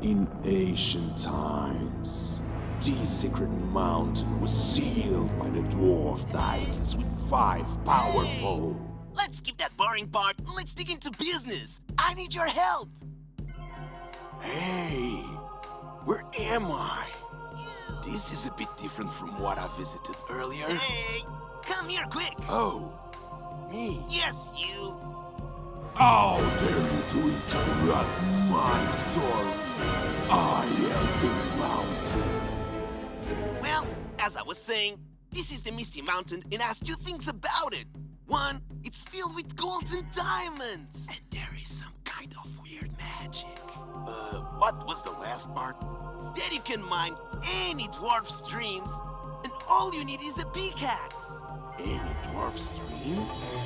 In ancient times, this sacred mountain was sealed by the dwarf deities with five powerful. Let's skip that boring part and let's dig into business. I need your help. Hey, where am I? This is a bit different from what I visited earlier. Hey, come here quick. Oh, me? Yes, you. How dare you to interrupt my story? I am the mountain. Well, as I was saying, this is the Misty Mountain and has two things about it. One, it's filled with golds and diamonds. And there is some kind of weird magic. What was the last part? Instead, you can mine any dwarf streams, and all you need is a pickaxe. Any dwarf streams?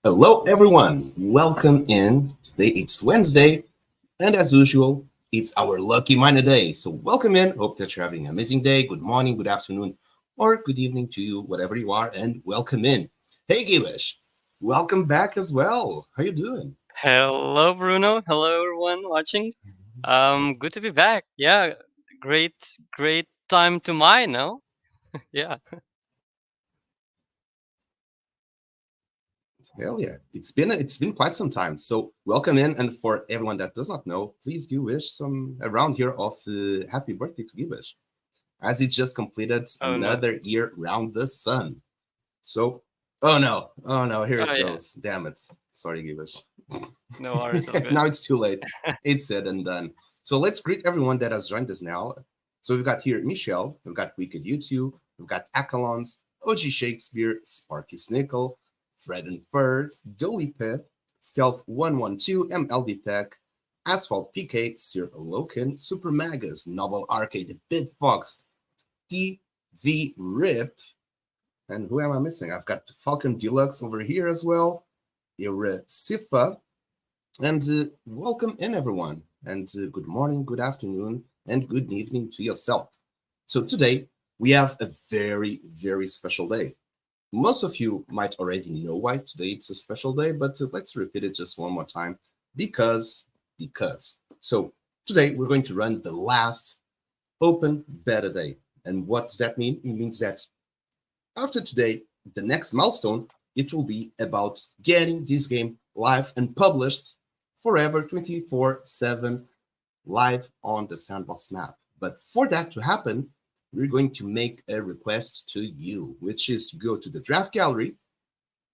Hello, everyone. Welcome in. Today it's Wednesday, and as usual, it's our Lucky Miner Day. So, welcome in. Hope that you're having an amazing day. Good morning, good afternoon, or good evening to you, whatever you are, and welcome in. Hey, Givesh. Welcome back as well. How you doing? Hello, Bruno. Hello, everyone watching. Good to be back. Yeah, great time to mine, no? Yeah. Hell yeah. It's been quite some time. So, welcome in, and for everyone that does not know, please do wish some around here of happy birthday to Givesh, as it's just completed Oh no. another year round the sun. So, oh no, here Oh it yeah. goes. Damn it. Sorry, Givesh. No worries. All good. Now it's too late. It's said and done. So let's greet everyone that has joined us now. So we've got here Michelle, we've got Wicked YouTube, we've got Acalons, OG Shakespeare, Sparky Snickle, Fred and Ferds, Dolly Pet, Stealth 112, MLD Tech, Asphalt PK, Sir Loken, Super Magus, Novel Arcade, Bit Fox, TV Rip, and who am I missing? I've got Falcon Deluxe over here as well, Sifa, and welcome in, everyone. And good morning, good afternoon, and good evening to yourself. So today we have a very, very special day. Most of you might already know why today it's a special day, but let's repeat it just one more time because. So today we're going to run the last open beta day. And what does that mean? It means that after today, the next milestone, it will be about getting this game live and published forever 24/7 live on the Sandbox map. But for that to happen, we're going to make a request to you, which is to go to the draft gallery.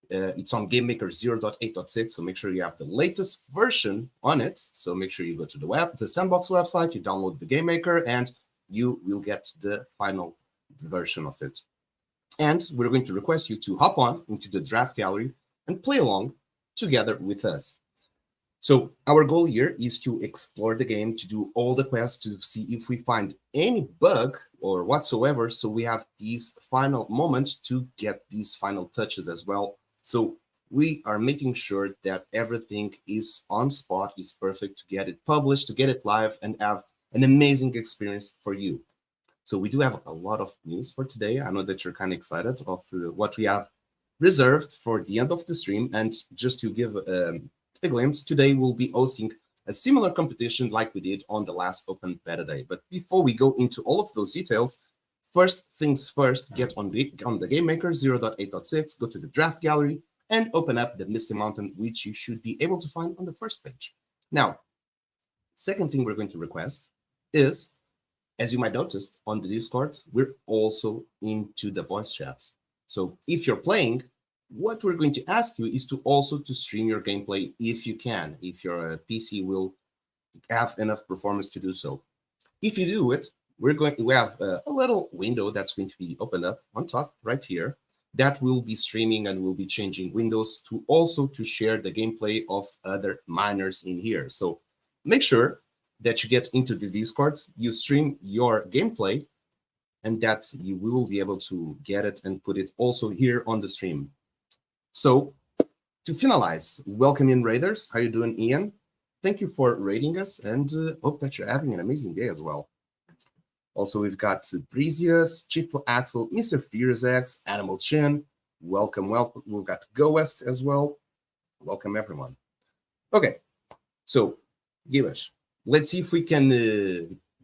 It's on GameMaker 0.8.6, so make sure you have the latest version on it. So make sure you go to the Sandbox website, you download the GameMaker, and you will get the final version of it. And we're going to request you to hop on into the draft gallery and play along together with us. So our goal here is to explore the game, to do all the quests, to see if we find any bug or whatsoever. So we have these final moments to get these final touches as well. So we are making sure that everything is on spot, is perfect to get it published, to get it live, and have an amazing experience for you. So we do have a lot of news for today. I know that you're kind of excited of what we have reserved for the end of the stream. And just to give a glimpse, today we'll be hosting a similar competition like we did on the last open beta day. But before we go into all of those details, first things first, get on the GameMaker 0.8.6, go to the draft gallery, and open up the Misty Mountain, which you should be able to find on the first page. Now, second thing we're going to request is, as you might notice on the Discord, we're also into the voice chats. So if you're playing, what we're going to ask you is to also to stream your gameplay if you can, if your PC will have enough performance to do so. If you do it, we have a little window that's going to be opened up on top right here that will be streaming and will be changing windows to also to share the gameplay of other miners in here. So make sure that you get into the Discord, you stream your gameplay, and that you will be able to get it and put it also here on the stream. So to finalize, welcome in Raiders. How you doing, Ian? Thank you for rating us, and hope that you're having an amazing day as well. Also, we've got Breezius, Chief Axel, Mr. Furious X, Animal Chin. Welcome, welcome. We've got Go West as well. Welcome, everyone. Okay, so Gilesh, let's see if we can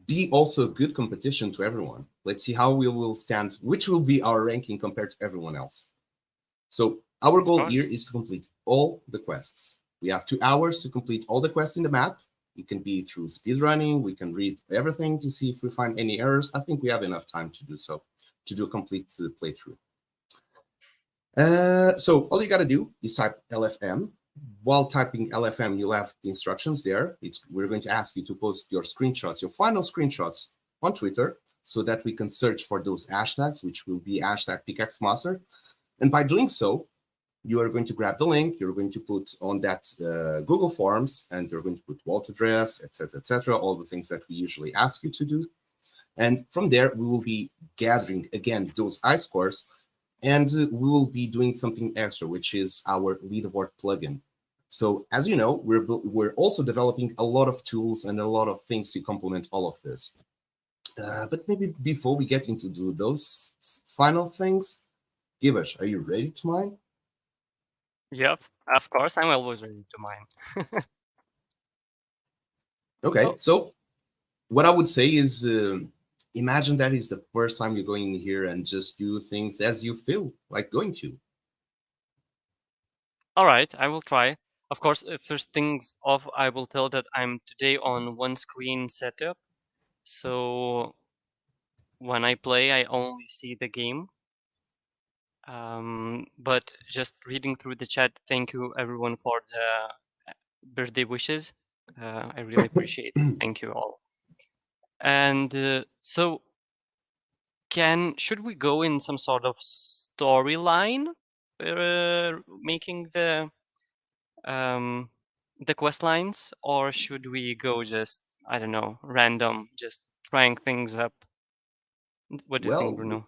be also a good competition to everyone. Let's see how we will stand, which will be our ranking compared to everyone else. So our goal here is to complete all the quests. We have 2 hours to complete all the quests in the map. It can be through speedrunning. We can read everything to see if we find any errors. I think we have enough time to do so, to do a complete playthrough. So all you got to do is type LFM. While typing LFM, you'll have the instructions there. We're going to ask you to post your screenshots, your final screenshots on Twitter, so that we can search for those hashtags, which will be hashtag Pickaxe Master. And by doing so, you are going to grab the link, you're going to put on that Google Forms, and you're going to put wallet address, etc., all the things that we usually ask you to do. And from there, we will be gathering, again, those iScores, and we will be doing something extra, which is our leaderboard plugin. So as you know, we're also developing a lot of tools and a lot of things to complement all of this. But maybe before we get into those final things, Givesh, are you ready to mine? Yep, of course. I'm always ready to mine. Okay, Oh. so what I would say is imagine that is the first time you're going in here and just do things as you feel like going to. All right, I will try. Of course, first things off, I will tell that I'm today on one screen setup. So when I play, I only see the game. But just reading through the chat, thank you everyone for the birthday wishes. I really appreciate it. Thank you all. And so should we go in some sort of storyline, making the quest lines, or should we go just, I don't know, random, just trying things up? What do you think, Well, Bruno?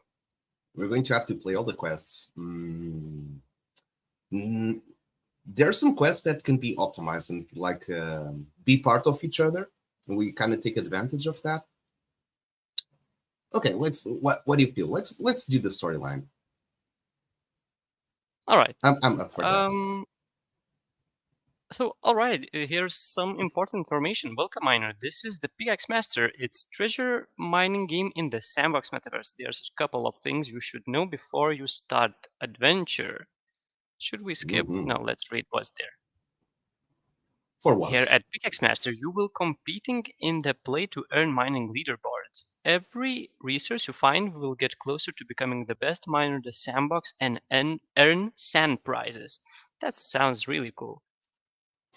we're going to have to play all the quests. There are some quests that can be optimized and like be part of each other, and we kind of take advantage of that. Okay, what do you feel? Let's do the storyline. All right. I'm up for that. So, all right, here's some important information. Welcome, miner. This is the Pickaxe Master. It's treasure mining game in the Sandbox metaverse. There's a couple of things you should know before you start adventure. Should we skip? Mhm. No, let's read what's there. For Here once. at Pickaxe Master, you will competing in the play to earn mining leaderboards. Every resource you find will get closer to becoming the best miner in the Sandbox and earn sand prizes. That sounds really cool.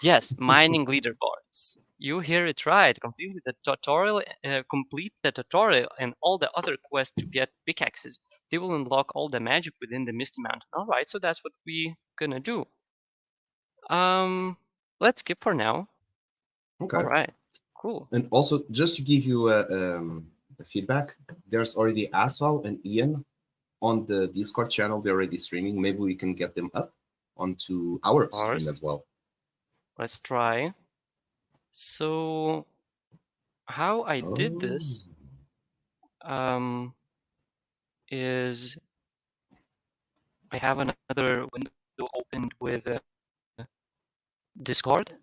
Yes, mining leaderboards. You hear it right. Complete the tutorial. Complete the tutorial and all the other quests to get pickaxes. They will unlock all the magic within the Misty Mountain. All right, so that's what we gonna do. Let's skip for now. Okay. All right, cool. And also, just to give you a feedback, there's already Asval and Ian on the Discord channel. They're already streaming. Maybe we can get them up onto our stream Ours. as well. Let's try. So, how I did this is I have another window opened with Discord,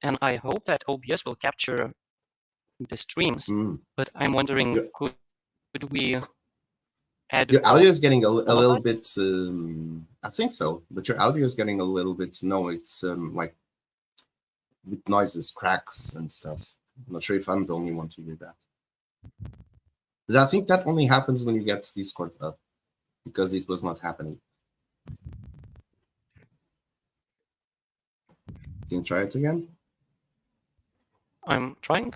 and I hope that OBS will capture the streams. But I'm wondering, could we add Your audio is getting a all little of us? bit. I think so, but your audio is getting a little bit. No, it's like with noises, cracks, and stuff. I'm not sure if I'm the only one to hear that. But I think that only happens when you get Discord up, because it was not happening. Can you try it again? I'm trying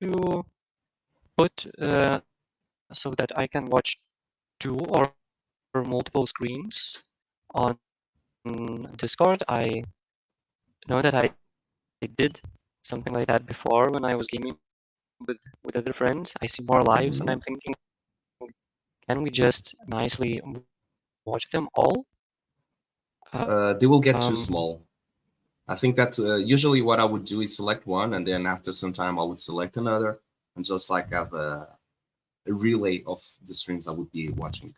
to put so that I can watch two or multiple screens on Discord. I know that I did something like that before when I was gaming with other friends. I see more lives, and I'm thinking, can we just nicely watch them all? They will get too small. I think that usually what I would do is select one, and then after some time I would select another, and just like have a relay of the streams I would be watching.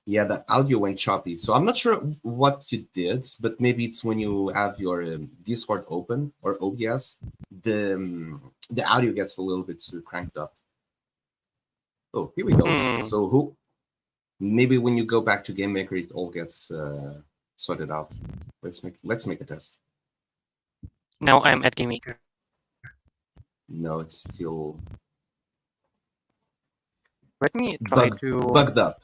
Yeah, the audio went choppy, so I'm not sure what you did, but maybe it's when you have your Discord open or OBS, the audio gets a little bit cranked up. Oh, here we go. So maybe when you go back to Game Maker, it all gets sorted out. Let's make a test. Now I'm at Game Maker. No, it's still Let me try bugged up.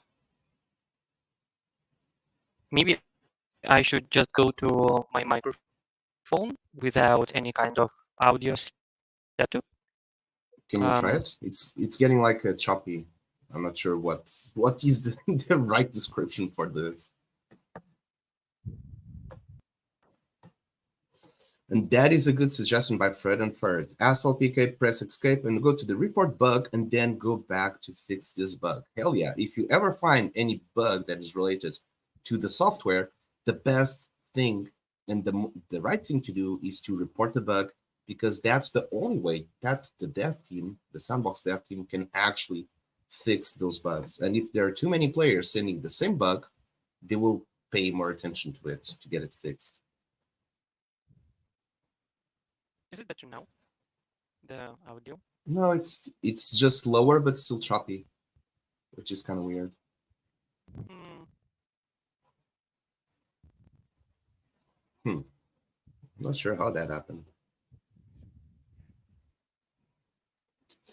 Maybe I should just go to my microphone without any kind of audio setup. Can you try it? It's getting like a choppy. I'm not sure what is the right description for this. And that is a good suggestion by Fred and Ferd. Asphalt PK, press escape and go to the report bug and then go back to fix this bug. Hell yeah. If you ever find any bug that is related to the software, the best thing and the right thing to do is to report the bug, because that's the only way that the dev team, the Sandbox dev team, can actually fix those bugs. And if there are too many players sending the same bug, they will pay more attention to it to get it fixed. Is it better now? The audio? No, it's just lower but still choppy, which is kind of weird. Not sure how that happened.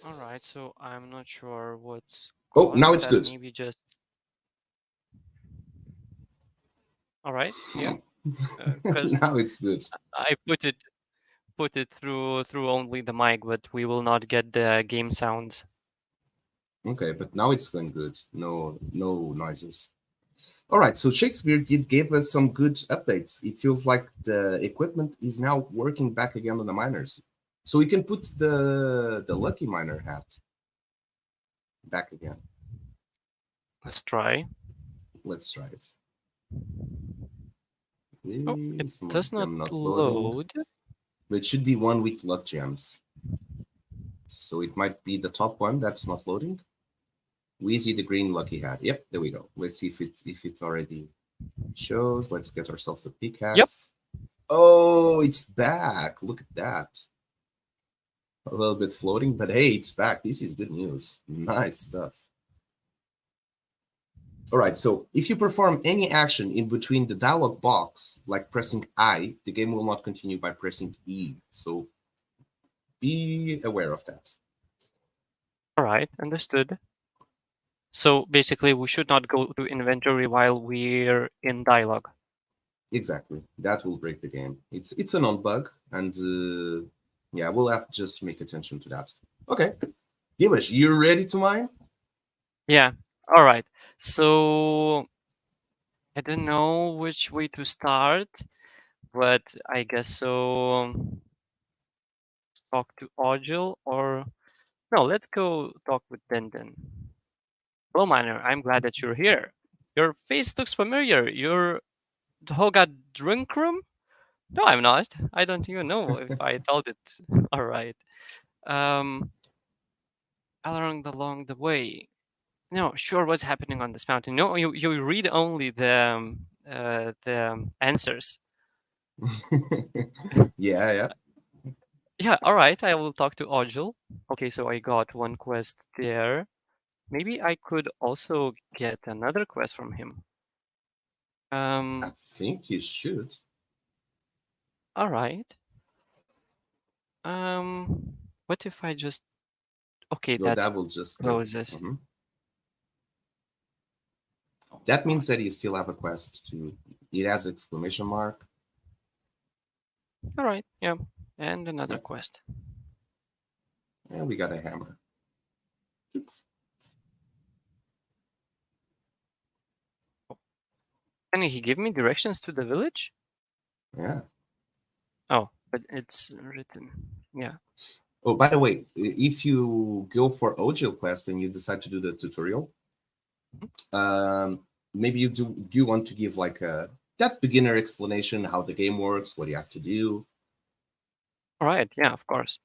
All right, so I'm not sure what's. Oh, now it's good. Maybe just. All right, yeah. Now it's good. I put it through only the mic, but we will not get the game sounds. Okay, but now it's going good. No noises. All right, so Shakespeare gave us some good updates. It feels like the equipment is now working back again on the miners. So we can put the lucky miner hat back again. Let's try. Let's try it. Oh, it does not load. But it should be one with luck gems. So it might be the top one that's not loading. Wheezy the green lucky hat. Yep, there we go. Let's see if it's already Shows. Let's get ourselves a Yep. pickaxe. Oh, it's back. Look at that. A little bit floating, but hey, it's back. This is good news. Nice stuff. All right, so if you perform any action in between the dialog box, like pressing I, the game will not continue by pressing E. So be aware of that. All right, understood. So basically, we should not go to inventory while we're in dialogue. Exactly. That will break the game. It's a non-bug, and yeah, we'll have just to make attention to that. Okay. Gilish, you ready to mine? Yeah. All right. So I don't know which way to start, but I guess so. Talk to Ogil or no? Let's go talk with Denden. Hello, Miner. I'm glad that you're here. Your face looks familiar. You're Hoga Drinkroom? No, I'm not. I don't even know if I told it. All right. Um, along the way. No, sure. What's happening on this mountain? No, you read only the answers. Yeah, yeah. Yeah. All right. I will talk to Ojul. Okay, so I got one quest there. Maybe I could also get another quest from him. I think you should. All right. What if I just okay, Though that's that will just go. closes. That means that you still have a quest to. It has exclamation mark. All right, yeah, and another Yeah. quest. And we got a hammer. Oops. Can he give me directions to the village? Yeah. Oh, but it's written. Yeah. Oh, by the way, if you go for Ojil quest and you decide to do the tutorial, maybe you do want to give like a that beginner explanation how the game works, what you have to do, All right. Yeah, of course.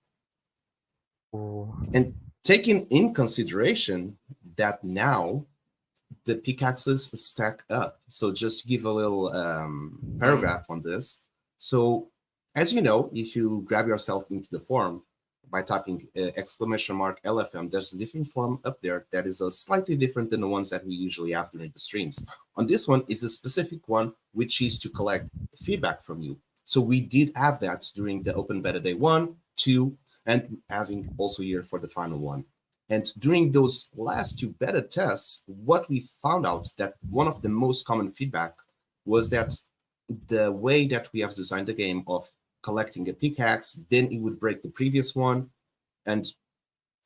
Oh. and taking in consideration that now the pickaxes stack up. So just to give a little paragraph on this. So as you know, if you grab yourself into the form by typing exclamation mark LFM, there's a different form up there that is slightly different than the ones that we usually have during the streams. On this one is a specific one, which is to collect feedback from you. So we did have that during the open beta day 1, 2, and having also here for the final one. And during those last 2 beta tests, what we found out that one of the most common feedback was that the way that we have designed the game of collecting a pickaxe, then it would break the previous one. And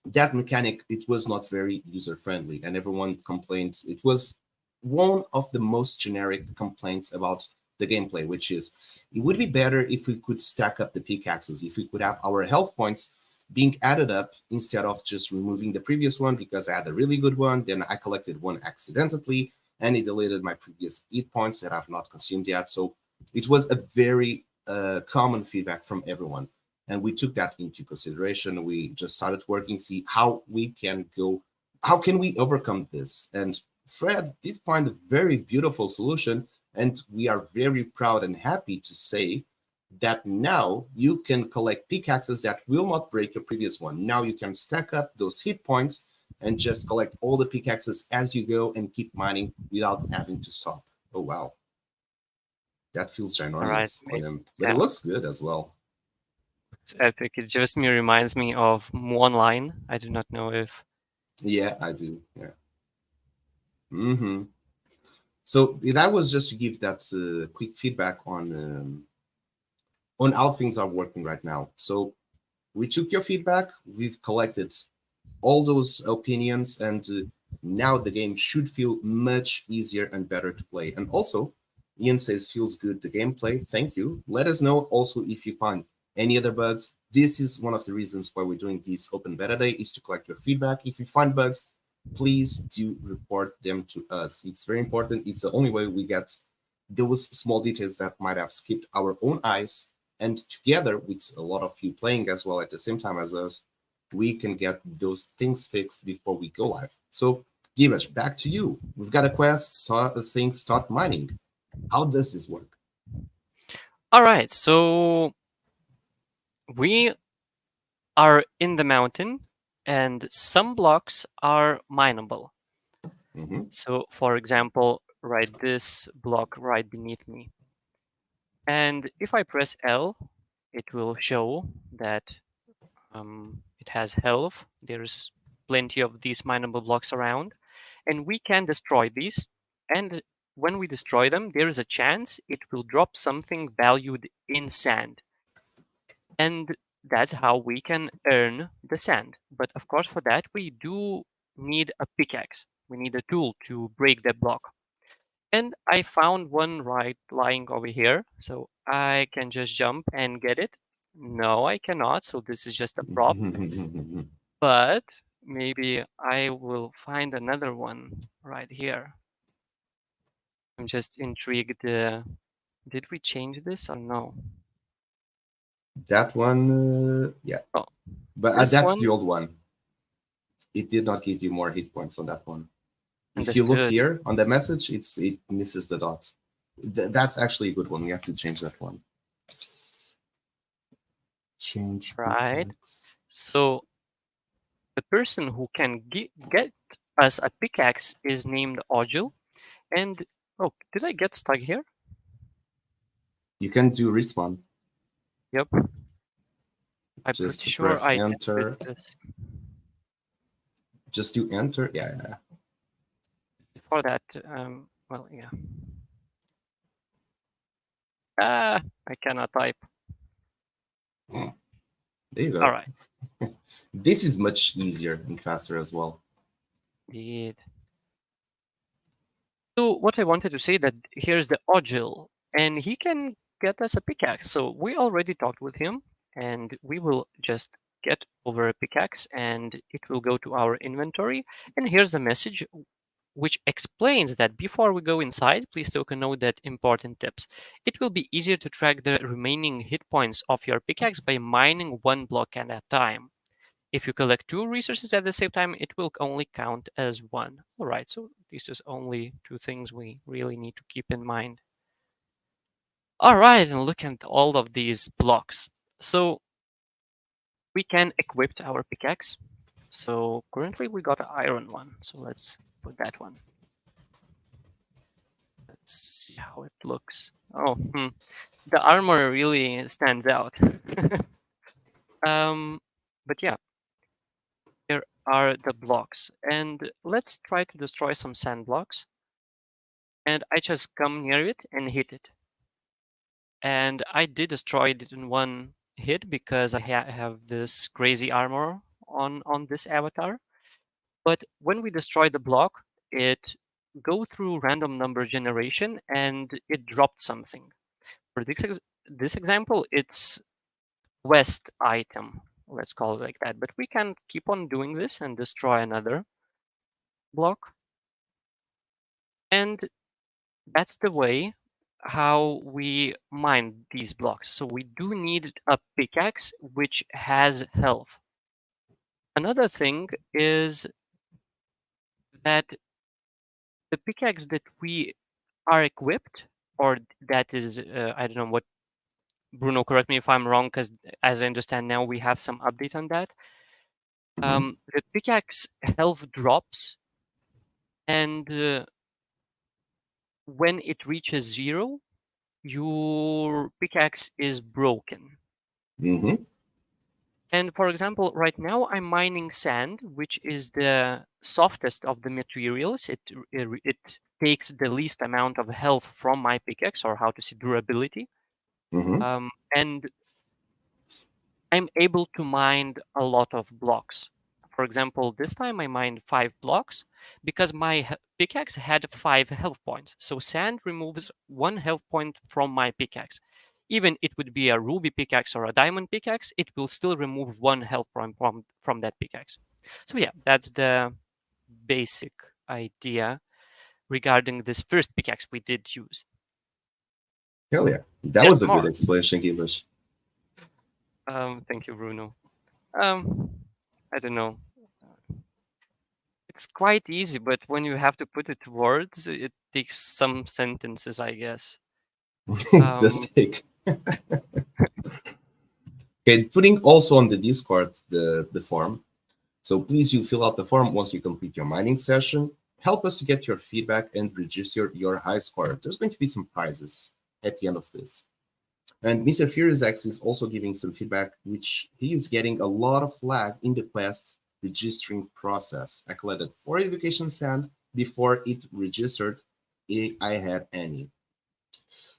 that mechanic, it was not very user-friendly. And everyone complained. It was one of the most generic complaints about the gameplay, which is it would be better if we could stack up the pickaxes, if we could have our health points being added up instead of just removing the previous one because I had a really good one, then I collected one accidentally and it deleted my previous 8 points that I've not consumed yet. So it was a very common feedback from everyone. And we took that into consideration. We just started working, see how we can go, how can we overcome this? And Fred did find a very beautiful solution. And we are very proud and happy to say that now you can collect pickaxes that will not break your previous one. Now you can stack up those hit points and just collect all the pickaxes as you go and keep mining without having to stop. Oh, wow. That feels ginormous on him, but yeah. It looks good as well. It's epic. It just reminds me of Online. I do not know if. Yeah, I do. Yeah. So that was just to give that quick feedback on how things are working right now. So we took your feedback, we've collected all those opinions, and now the game should feel much easier and better to play. And also, Ian says feels good, the gameplay. Thank you. Let us know also if you find any other bugs. This is one of the reasons why we're doing this open beta day, is to collect your feedback. If you find bugs, please do report them to us. It's very important. It's the only way we get those small details that might have skipped our own eyes. And together with a lot of you playing as well at the same time as us, we can get those things fixed before we go live. So, Givesh, back to you. We've got a quest saying start mining. How does this work? All right, so we are in the mountain, and some blocks are mineable. Hmm. So, for example, right this block right beneath me. And if I press L, it will show that it has health. There's plenty of these mineable blocks around, and we can destroy these. And when we destroy them, there is a chance it will drop something valued in sand. And that's how we can earn the sand. But of course, for that, we do need a pickaxe. We need a tool to break that block. And I found one right lying over here, so I can just jump and get it. No, I cannot, so this is just a prop. But maybe I will find another one right here. I'm just intrigued. Did we change this or no? That one, yeah. Oh, But this that's the one. old one. It did not give you more hit points on that one. If you look Understood. here on the message, it misses the dot. That's actually a good one. We have to change that one. Change Right. pickaxe. So the person who can get us a pickaxe is named Ojil. And oh, did I get stuck here? You can do respawn. Yep. I'm pretty Just sure press I did enter. this. Just do enter. Yeah. Before that, well, yeah. Ah, I cannot type. There you All go. right. This is much easier and faster as well. Indeed. So what I wanted to say that here's the Ojil, and he can get us a pickaxe. So we already talked with him, and we will just get over a pickaxe, and it will go to our inventory. And here's the message which explains that before we go inside, please take a note that important tips. It will be easier to track the remaining hit points of your pickaxe by mining one block at a time. If you collect two resources at the same time, it will only count as one. All right, so this is only two things we really need to keep in mind. All right, and look at all of these blocks. So we can equip our pickaxe. So currently we got an iron one. So let's put that one. Let's see how it looks. Oh, the armor really stands out. But yeah, here are the blocks. And let's try to destroy some sand blocks. And I just come near it and hit it. And I did destroy it in one hit because I have this crazy armor on this avatar. But when we destroy the block, it go through random number generation and it dropped something. For this example, it's West item. Let's call it like that. But we can keep on doing this and destroy another block. And that's the way how we mine these blocks. So we do need a pickaxe which has health. Another thing is that the pickaxe that we are equipped, or that is, I don't know what, Bruno, correct me if I'm wrong, because as I understand now, we have some update on that. Mhm. The pickaxe health drops, and when it reaches 0, your pickaxe is broken. Mhm. And for example, right now I'm mining sand, which is the softest of the materials. It takes the least amount of health from my pickaxe, or how to say durability. Mhm. And I'm able to mine a lot of blocks. For example, this time I mined 5 blocks because my pickaxe had 5 health points. So sand removes 1 health point from my pickaxe. Even it would be a ruby pickaxe or a diamond pickaxe, it will still remove 1 health point from that pickaxe. So yeah, that's the basic idea regarding this first pickaxe we did use. Hell yeah. That There's was a good more. explanation, Gibbous. Thank you, Bruno. Um, I don't know. It's quite easy, but when you have to put it to words, it takes some sentences, I guess. Does take. Okay, putting also on the Discord the form. So please do fill out the form once you complete your mining session. Help us to get your feedback and register your high score. There's going to be some prizes at the end of this. And Mr. Furious X is also giving some feedback, which he is getting a lot of lag in the quest registering process. I collected 4 education sand before it registered. I had any.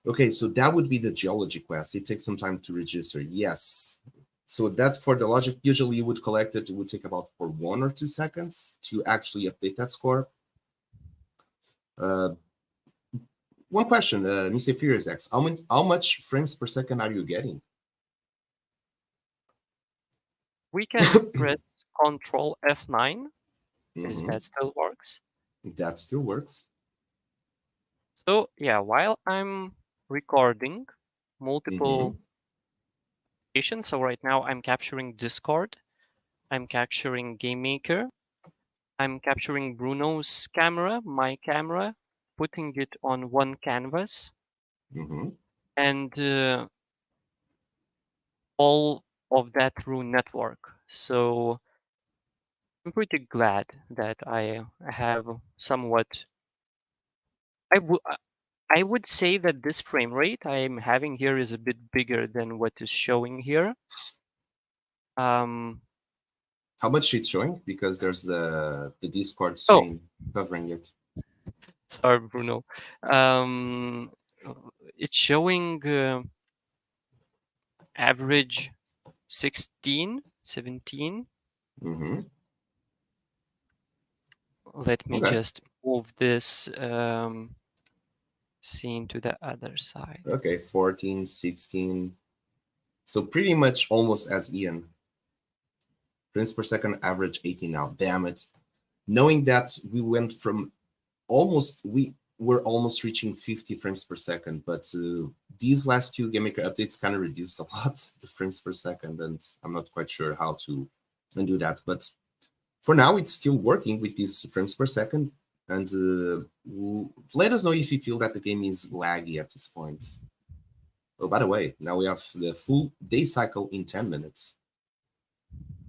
Okay, so that would be the geology quest. It takes some time to register. Yes. So that for the logic, usually you would collect it. It would take about for 1 or 2 seconds to actually update that score. One question, Mr. Furious X, how much frames per second are you getting? We can press Control F9. Is Mhm. that still works? That still works. So yeah, while I'm recording multiple Mhm. applications, so right now I'm capturing Discord, I'm capturing Game Maker, I'm capturing Bruno's camera, my camera, putting it on one canvas, Mhm. and all of that through network. So I'm pretty glad that I have somewhat. I would say that this frame rate I'm having here is a bit bigger than what is showing here. Um, How much it's showing? Because there's the Discord oh, stream covering it. sorry, Bruno. Um, it's showing average 16, 17. Mhm. Let me Okay. just move this scene to the other side. Okay, 14, 16. So pretty much almost as Ian. Frames per second average 18 now. Damn it. Knowing that we went from we were almost reaching 50 frames per second, but these last 2 GameMaker updates kind of reduced a lot the frames per second, and I'm not quite sure how to undo that. But for now, it's still working with these frames per second. And let us know if you feel that the game is laggy at this point. Oh, by the way, now we have the full day cycle in 10 minutes.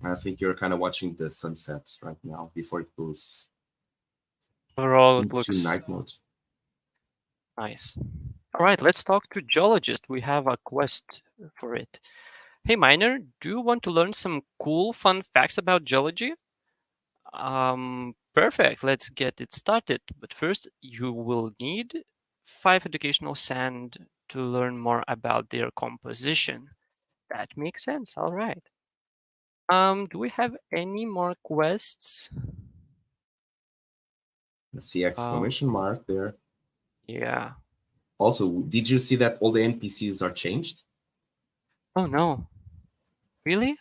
I think you're kind of watching the sunset right now before it goes Overall, it into looks night mode. nice. All right, let's talk to Geologist. We have a quest for it. Hey, Miner, do you want to learn some cool, fun facts about geology? Perfect. Let's get it started. But first, you will need 5 educational sand to learn more about their composition. That makes sense. All right. Do we have any more quests? Let's see Um, exclamation mark there. yeah. Also, did you see that all the NPCs are changed? Oh no. Really?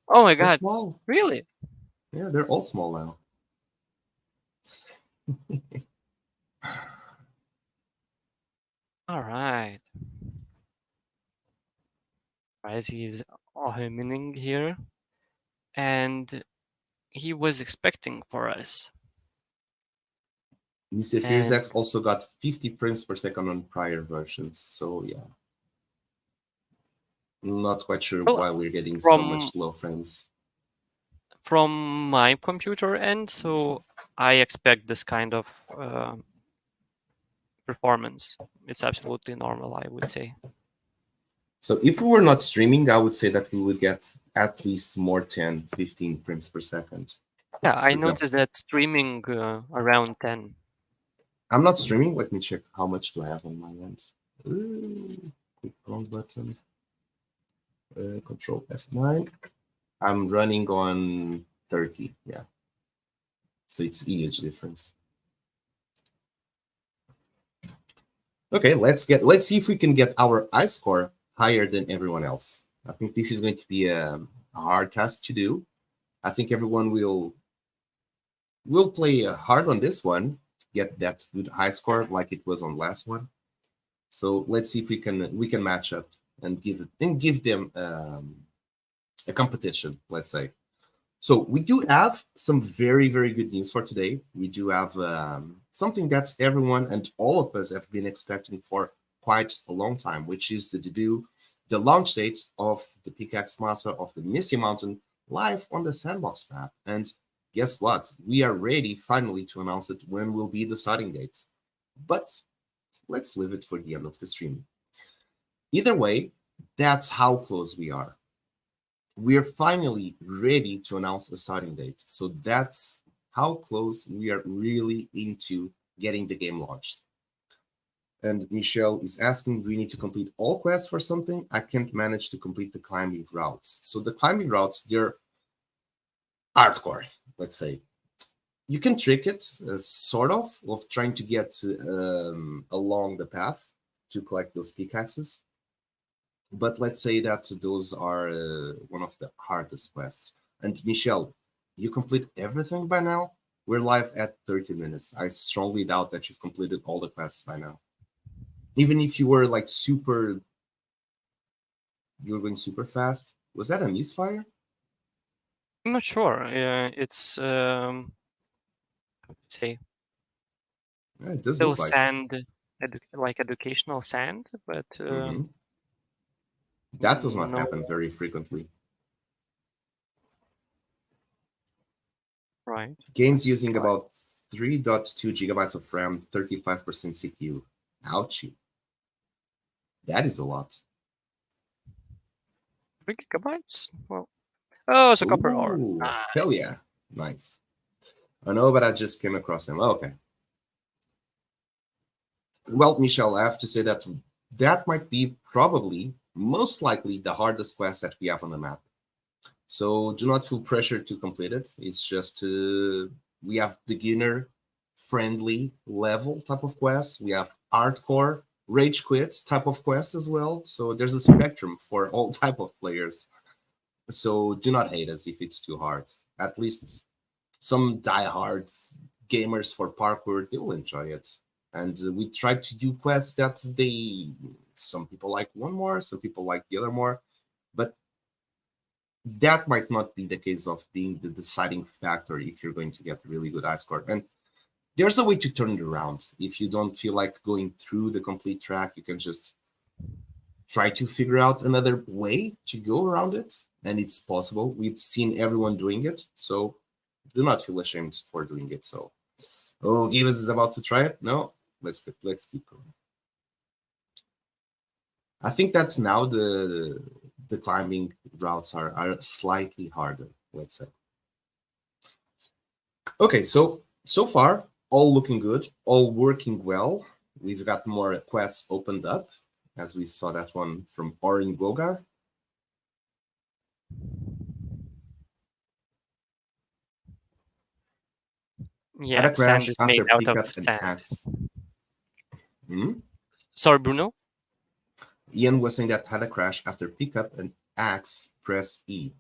Oh my They're God. small. Really? Yeah, they're all small now. All right. Guys, he's happening here, and he was expecting for us. Mr. Furious And X also got 50 frames per second on prior versions, so yeah. Not quite sure well, why we're getting so from much low frames. from my computer end, so I expect this kind of performance. It's absolutely normal, I would say. So if we were not streaming, I would say that we would get at least more 10, 15 frames per second. Yeah, I For example, noticed that streaming around 10. I'm not streaming. Let me check how much do I have on my end. Click wrong button. Control F9. I'm running on 30. Yeah. So it's a huge difference. Okay, let's see if we can get our I score higher than everyone else. I think this is going to be a hard task to do. I think everyone will play hard on this one, get that good high score like it was on last one. So let's see if we can match up and give them a competition. Let's say. So we do have some very, very good news for today. We do have something that everyone and all of us have been expecting for quite a long time, which is the debut, the launch date of the Pickaxe Master of the Misty Mountain live on the Sandbox map. And guess what? We are ready finally to announce it when will be the starting date. But let's leave it for the end of the stream. Either way, that's how close we are. We're finally ready to announce a starting date. So that's how close we are really into getting the game launched. And Michelle is asking, do we need to complete all quests for something? I can't manage to complete the climbing routes. So the climbing routes, they're hardcore, let's say. You can trick it, sort of trying to get along the path to collect those pickaxes. But let's say that those are one of the hardest quests. And Michelle, you complete everything by now? We're live at 30 minutes. I strongly doubt that you've completed all the quests by now. Even if you were like you were going super fast. Was that a misfire? I'm not sure. It's how to say, Yeah, it does still look like sand, like educational sand, but that does not no. happen very frequently. Right. Games That's using right. about 3.2 gigabytes of RAM, 35% CPU. Ouchie. That is a lot. 3 gigabytes? Well, oh, it's a copper ore. Ooh, Nice. hell yeah. Nice. I know, but I just came across them. Okay. Well, Michelle, I have to say that that might be probably, most likely, the hardest quest that we have on the map. So do not feel pressure to complete it. It's just we have beginner friendly level type of quests. We have hardcore rage quit type of quests as well. So there's a spectrum for all type of players. So do not hate us if it's too hard. At least some diehard gamers for parkour, they will enjoy it. And we try to do quests that some people like one more, some people like the other more. But that might not be the case of being the deciding factor if you're going to get really good ice score. And there's a way to turn it around. If you don't feel like going through the complete track, you can just try to figure out another way to go around it. And it's possible. We've seen everyone doing it. So do not feel ashamed for doing it. So, oh, Givens is about to try it. No, let's keep going. I think that now the climbing routes are slightly harder, let's say. Okay, so far, all looking good, all working well. We've got more quests opened up, as we saw that one from Orin Gogar. Yeah, Had a crash sand is after made out pick of up an sand. axe. Sorry, Bruno? Ian was saying that had a crash after pick up an axe, press E.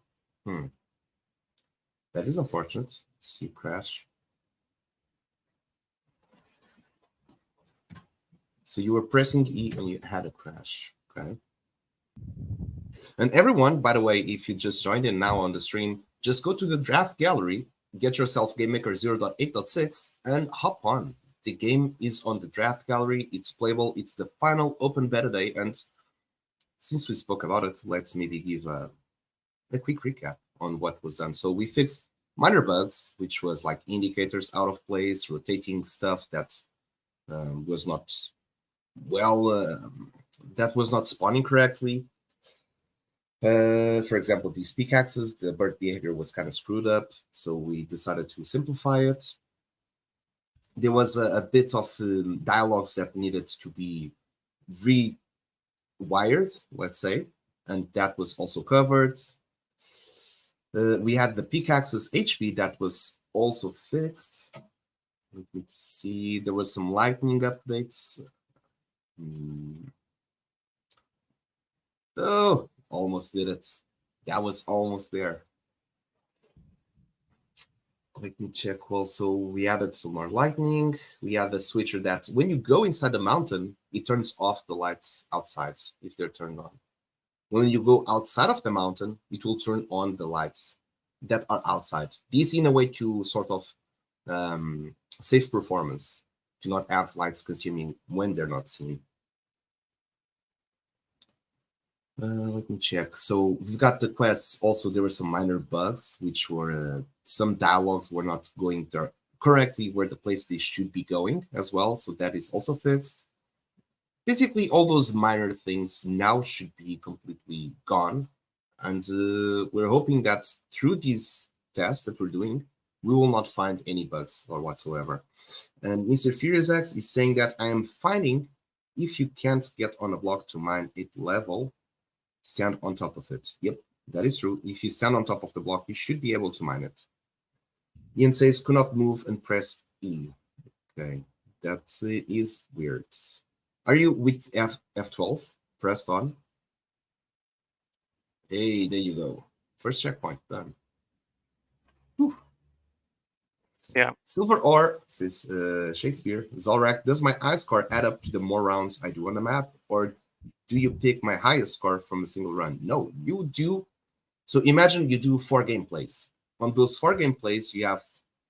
That is unfortunate. See crash. So you were pressing E and you had a crash. Okay. And everyone, by the way, if you just joined in now on the stream, just go to the draft gallery, get yourself GameMaker 0.8.6 and hop on. The game is on the draft gallery. It's playable. It's the final open beta day. And since we spoke about it, let's maybe give a quick recap on what was done. So we fixed minor bugs, which was like indicators out of place, rotating stuff that was not that was not spawning correctly. For example, these pickaxes, the bird behavior was kind of screwed up, so we decided to simplify it. There was a bit of dialogues that needed to be rewired, let's say, and that was also covered. We had the pickaxes HP that was also fixed. Let me see, there was some lightning updates. Oh, almost did it. That was almost there. Let me check also. We added some more lightning. We had the switcher that when you go inside the mountain, it turns off the lights outside if they're turned on. When you go outside of the mountain, it will turn on the lights. that are outside. This in a way to sort of save performance, to not have lights consuming when they're not seen. Let me check. So we've got the quests. Also, there were some minor bugs, which were some dialogues were not going there correctly where the place they should be going as well. So that is also fixed. Basically, all those minor things now should be completely gone. And we're hoping that through these tests that we're doing, we will not find any bugs or whatsoever. And Mr. Furious X is saying that I am finding if you can't get on a block to mine it level, stand on top of it. Yep, that is true. If you stand on top of the block, you should be able to mine it. Ian says, could not move and press E. Okay, that is weird. Are you with F12 pressed on? Hey, there you go. First checkpoint done. Whew. Yeah. Silver ore, says Shakespeare. Zolrak, does my I score add up to the more rounds I do on the map? Or do you pick my highest score from a single run? No, you do. So imagine you do 4 gameplays. On those 4 gameplays, you have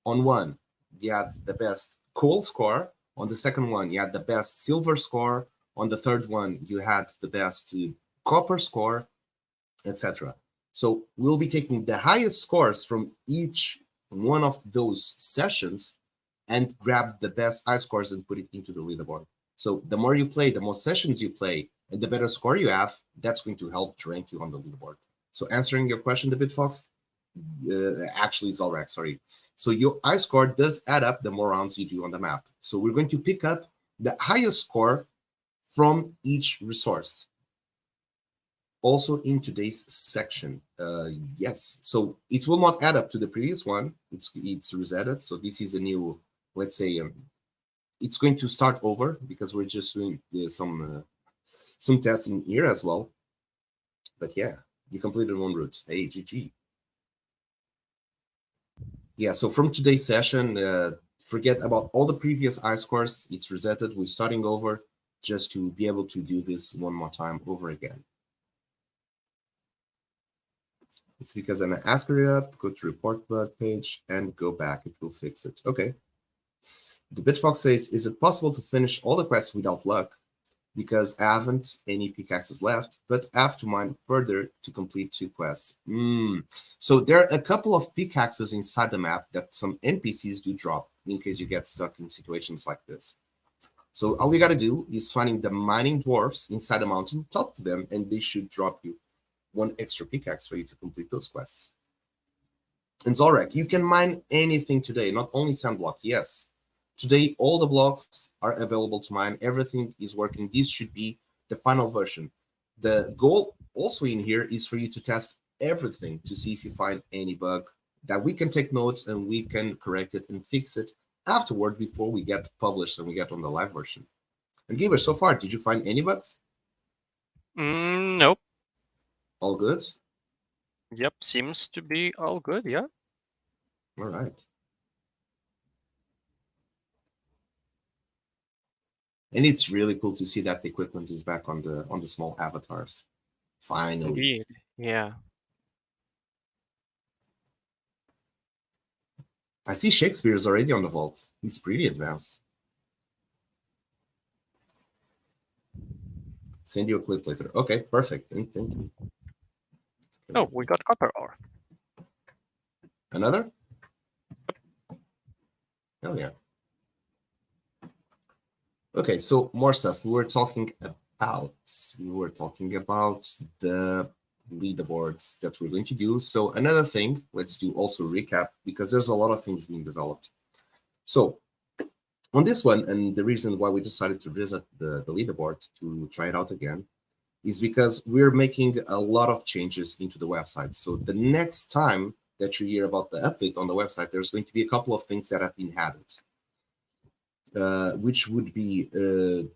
on one, you had the best coal score. On the second one, you had the best silver score. On the third one, you had the best copper score, etc. So we'll be taking the highest scores from each one of those sessions and grab the best I scores and put it into the leaderboard. So the more you play, the more sessions you play, and the better score you have, that's going to help to rank you on the leaderboard. So answering your question, David Fox, actually it's all right, sorry. So your I score does add up the more rounds you do on the map. So we're going to pick up the highest score from each resource. Also in today's section, yes. So it will not add up to the previous one. It's resetted. So this is a new, let's say, it's going to start over because we're just doing some testing here as well. But yeah, you completed one route. Hey, GG. Yeah, so from today's session, forget about all the previous I scores. It's resetted. We're starting over just to be able to do this one more time over again. It's because I'm gonna ask it up, go to report bug page and go back. It will fix it. Okay. The Bitfox says, is it possible to finish all the quests without luck? Because I haven't any pickaxes left, but I have to mine further to complete 2 quests. So there are a couple of pickaxes inside the map that some NPCs do drop in case you get stuck in situations like this. So all you gotta do is finding the mining dwarfs inside the mountain, talk to them, and they should drop you 1 extra pickaxe for you to complete those quests. And Zolrak, you can mine anything today, not only sandblock, yes. Today, all the blocks are available to mine. Everything is working. This should be the final version. The goal also in here is for you to test everything to see if you find any bug that we can take notes and we can correct it and fix it afterward before we get published and we get on the live version. And Giver, so far, did you find any bugs? Nope. All good? Yep, seems to be all good, yeah. All right. And it's really cool to see that the equipment is back on the small avatars. Finally. Indeed, yeah. I see Shakespeare is already on the vault. He's pretty advanced. Send you a clip later. Okay, perfect. Thank you. Oh, we got copper ore. Another? Hell yeah. Okay, so more stuff. We were talking about the leaderboards that we're going to do. So another thing, let's do also recap because there's a lot of things being developed. So on this one, and the reason why we decided to visit the leaderboard to try it out again is because we're making a lot of changes into the website. So the next time that you hear about the update on the website, there's going to be a couple of things that have been added. Which would be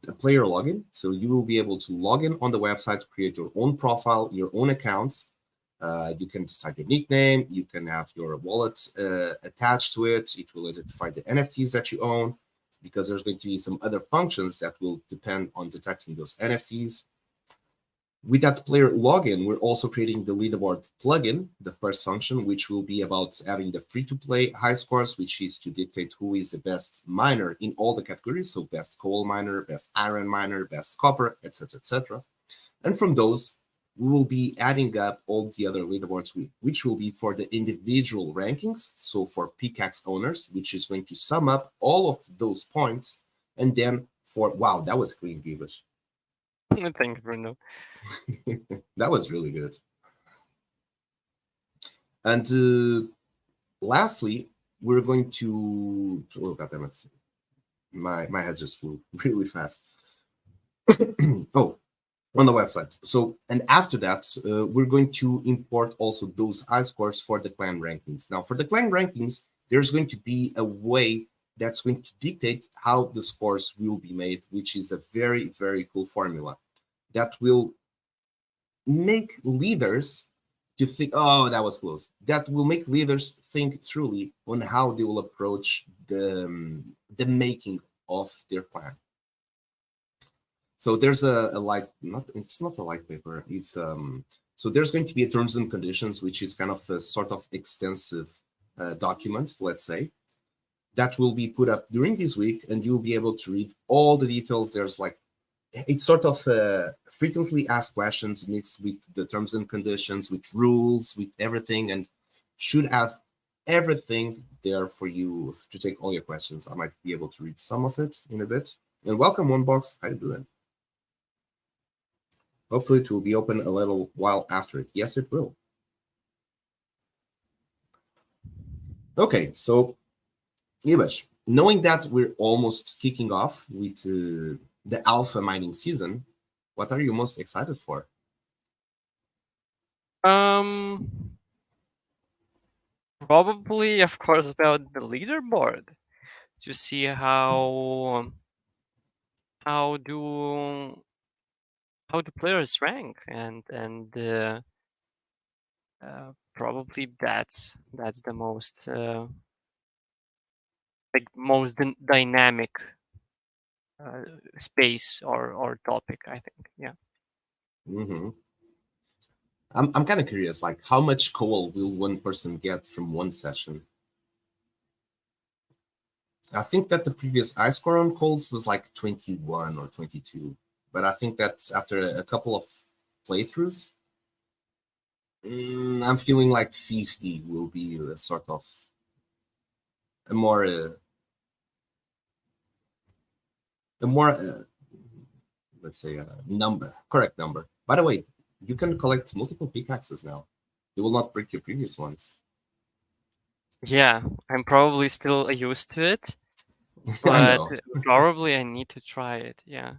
a player login. So you will be able to log in on the website to create your own profile, your own accounts. You can decide your nickname. You can have your wallet attached to it. It will identify the NFTs that you own because there's going to be some other functions that will depend on detecting those NFTs. With that player login, we're also creating the leaderboard plugin, the first function, which will be about having the free-to-play high scores, which is to dictate who is the best miner in all the categories. So best coal miner, best iron miner, best copper, etc., etc. And from those, we will be adding up all the other leaderboards, which will be for the individual rankings. So for pickaxe owners, which is going to sum up all of those points. And then for, wow, that was clean, Givish. Thank you, Bruno. That was really good. And lastly, we're going to, oh, goddammit. My head just flew really fast. Oh, on the website. So, and after that, we're going to import also those high scores for the clan rankings. Now, for the clan rankings, there's going to be a way that's going to dictate how the scores will be made, which is a very, very cool formula that will make leaders to think, oh, that was close. That will make leaders think truly on how they will approach the making of their plan. So there's a light, it's not a light paper. It's so there's going to be a terms and conditions, which is kind of a sort of extensive document, let's say, that will be put up during this week, and you'll be able to read all the details. There's like, it's sort of frequently asked questions mixed with the terms and conditions, with rules, with everything, and should have everything there for you to take all your questions. I might be able to read some of it in a bit. And welcome, OneBox. How you doing? Hopefully it will be open a little while after it. Yes, it will. Okay, so Ibash, knowing that we're almost kicking off with the alpha mining season, what are you most excited for? Probably, of course, about the leaderboard, to see how do players rank, and probably that's the most most dynamic space or topic, I think. Yeah. Mm-hmm. I'm kind of curious, like how much coal will one person get from one session? I think that the previous I score on coals was like 21 or 22, but I think that's after a couple of playthroughs. I'm feeling like 50 will be a sort of a more let's say a correct number. By the way, you can collect multiple pickaxes now. They will not break your previous ones. Yeah, I'm probably still used to it, I but know. probably I need to try it. Yeah.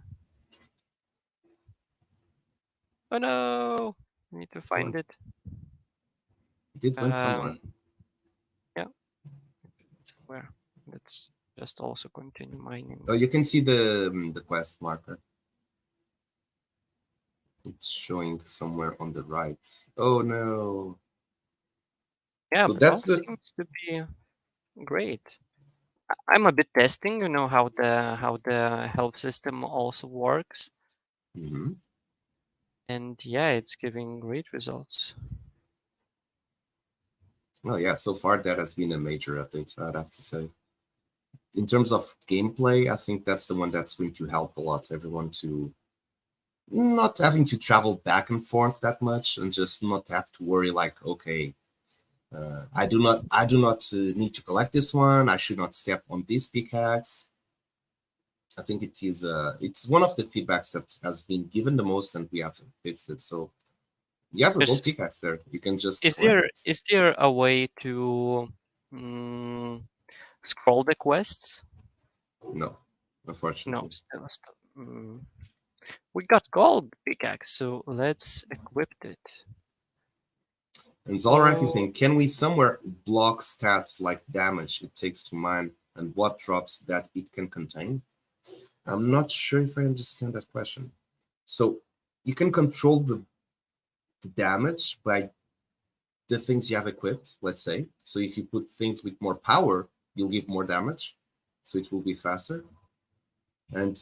Oh no! I need to find it. It did went somewhere. Yeah, somewhere. Let's just also continue mining. Oh, you can see the quest marker. It's showing somewhere on the right. Oh no. Yeah, So but that's all the seems to be great. I'm a bit testing, how the health system also works, Mhm. and yeah, it's giving great results. Well, yeah, so far that has been a major update, I'd have to say. In terms of gameplay, I think that's the one that's going to help a lot everyone to not having to travel back and forth that much, and just not have to worry like, okay, I do not need to collect this one. I should not step on this pickaxe. I think it is it's one of the feedbacks that has been given the most, and we have fixed it. So you have a gold There's, pickaxe there. You can just is collect there it. is there a way to scroll the quests? No, No, unfortunately. still. We got gold pickaxe, so let's equip it. And Zolraf is saying, can we somewhere block stats like damage it takes to mine and what drops that it can contain? I'm not sure if I understand that question. So you can control the damage by the things you have equipped, let's say. So if you put things with more power, you'll give more damage, so it will be faster. And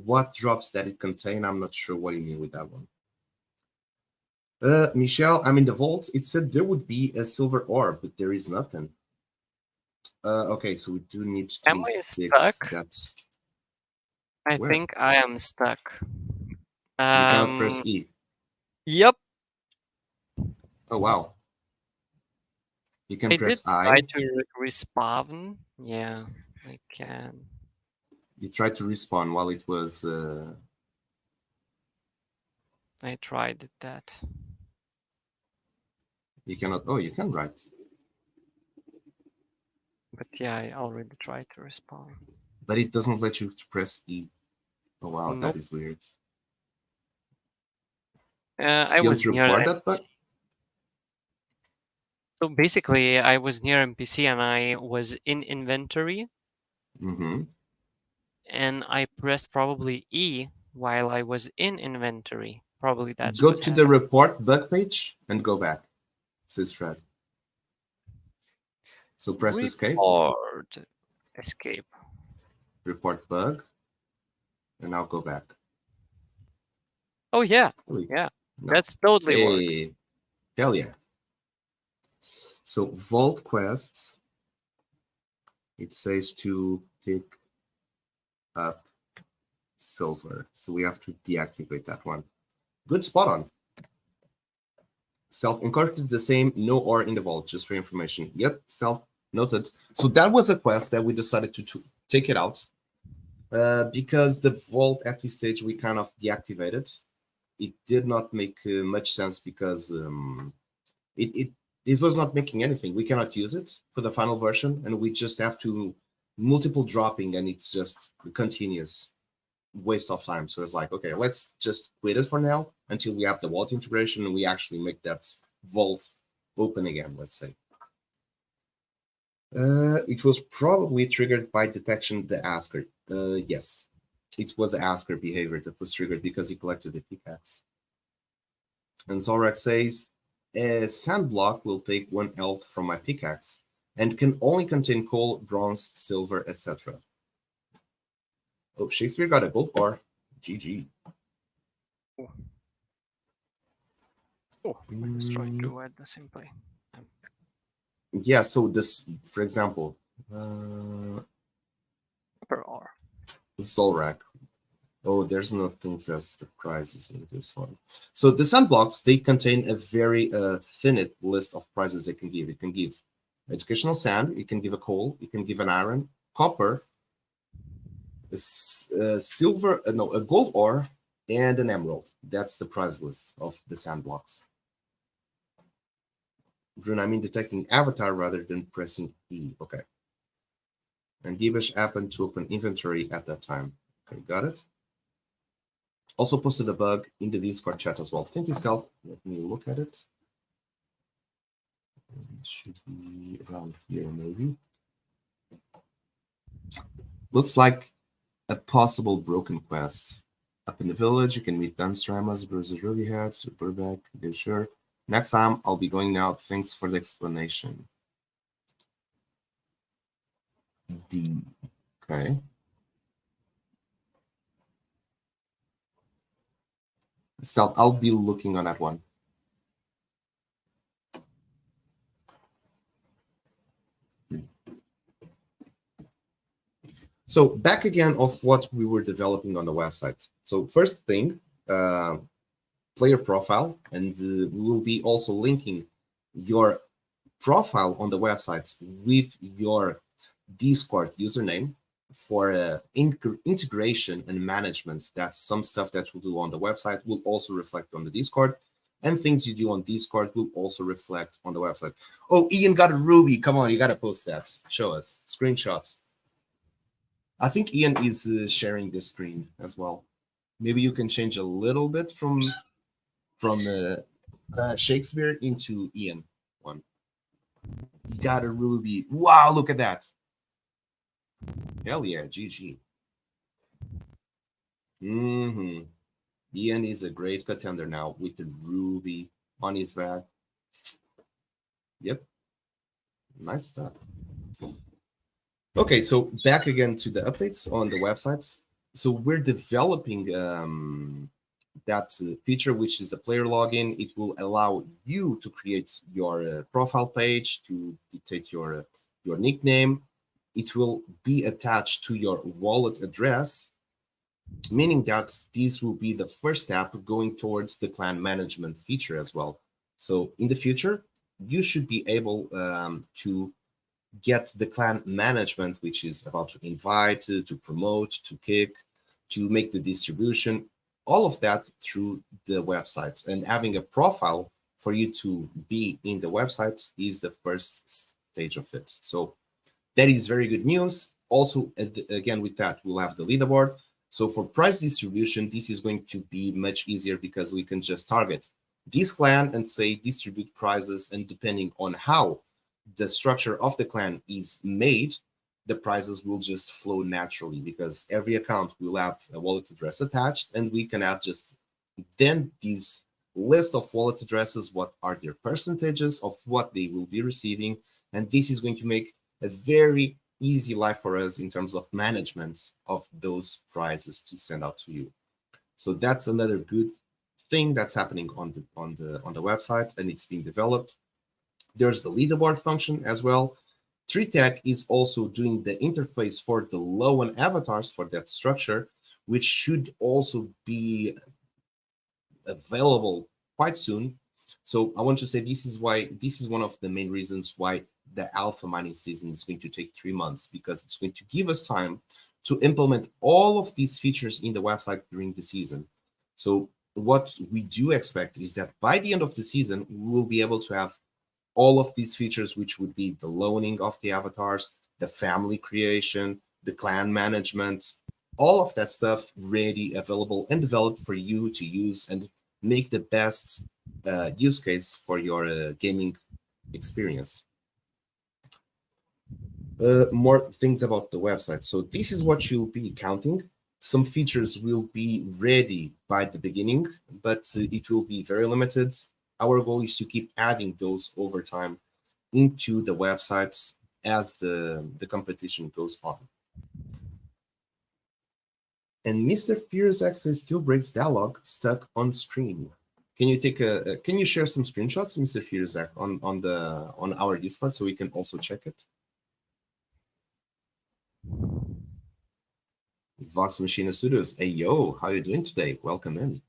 what drops that it contain, I'm not sure what you mean with that one. Michelle, I'm in the vault. It said there would be a silver orb, but there is nothing. Okay, so we do need to Am I fix stuck? that. I Where? think I am stuck. You cannot press E. Yep. Oh, wow. You can I press did try I. to respawn. Yeah, I can. You tried to respawn while it was... I tried that. You cannot... Oh, you can write. But yeah, I already tried to respawn. But it doesn't let you to press E. Oh, wow, Nope. that is weird. I You want was to near report that, but... So basically, I was near NPC and I was in inventory, Mm-hmm. and I pressed probably E while I was in inventory. Probably that's Go what's to the happening. report bug page and go back. Says Fred. So press escape. Report. Escape. Report bug. And now go back. Oh yeah, Really? yeah. No. That's totally works. Hey. Hell yeah. So vault quests. It says to pick up silver. So we have to deactivate that one. Good spot on. Self encountered the same, no ore in the vault, just for information. Yep, self noted. So that was a quest that we decided to take it out. Because the vault at this stage we kind of deactivated. It did not make much sense because it was not making anything. We cannot use it for the final version, and we just have to multiple dropping, and it's just continuous waste of time. So it's like, okay, let's just quit it for now until we have the vault integration and we actually make that vault open again, let's say. It was probably triggered by detection the asker. Yes, it was asker behavior that was triggered because he collected the pickaxe. And Zorak says, a sand block will take 1 health from my pickaxe and can only contain coal, bronze, silver, etc. Oh, Shakespeare got a gold bar. GG. Oh, let's try to add the simply. Yeah, so this, for example, Upper R. Zorak. Oh, there's no things as the prizes in this one. So the sand blocks, they contain a very finite list of prizes they can give. It can give educational sand, it can give a coal, it can give an iron, copper, silver, no, a gold ore, and an emerald. That's the prize list of the sand blocks. Brune, I mean detecting avatar rather than pressing E. Okay. And Gibish happened to open inventory at that time. Okay, got it. Also posted a bug in the Discord chat as well. Thank you, Stealth. Let me look at it. It should be around here, maybe. Looks like a possible broken quest. Up in the village, you can meet Dunstramas, Bruises Ruby Head, Superback, be sure. Next time, I'll be going out. Thanks for the explanation. Okay. So I'll be looking on that one. So back again of what we were developing on the website. So first thing, player profile, and we will be also linking your profile on the website with your Discord username for integration and management. That's some stuff that we'll do on the website will also reflect on the Discord, and things you do on Discord will also reflect on the website. Oh, Ian got a ruby. Come on, you got to post that. Show us screenshots. I think Ian is sharing this screen as well. Maybe you can change a little bit from Shakespeare into Ian one. You got a ruby. Wow, look at that. Hell yeah, GG. Ian is a great contender now with the ruby on his back. Yep. Nice stuff. Okay, so back again to the updates on the websites. So we're developing that feature, which is the player login. It will allow you to create your profile page, to dictate your nickname. It will be attached to your wallet address, meaning that this will be the first step going towards the clan management feature as well. So in the future, you should be able to get the clan management, which is about to invite, to promote, to kick, to make the distribution, all of that through the website. And having a profile for you to be in the website is the first stage of it. So that is very good news. Also, again, with that, we'll have the leaderboard. So for prize distribution, this is going to be much easier because we can just target this clan and say distribute prizes, and depending on how the structure of the clan is made, the prizes will just flow naturally because every account will have a wallet address attached, and we can have just then these list of wallet addresses, what are their percentages of what they will be receiving, and this is going to make a very easy life for us in terms of management of those prizes to send out to you. So that's another good thing that's happening on the website, and it's being developed. There's the leaderboard function as well. 3Tech is also doing the interface for the low-end avatars for that structure, which should also be available quite soon. So I want to say this is one of the main reasons why the alpha mining season is going to take 3 months, because it's going to give us time to implement all of these features in the website during the season. So what we do expect is that by the end of the season, we will be able to have all of these features, which would be the loaning of the avatars, the family creation, the clan management, all of that stuff ready, available, and developed for you to use and make the best use case for your gaming experience. More things about the website. So this is what you'll be counting. Some features will be ready by the beginning, but it will be very limited. Our goal is to keep adding those over time into the websites as the competition goes on. And Mr. Fierce Access still breaks dialogue stuck on screen. Can you share some screenshots, Mr. Fierce, on our Discord so we can also check it? Vox Machina Studios. Hey yo, how you doing today? Welcome in.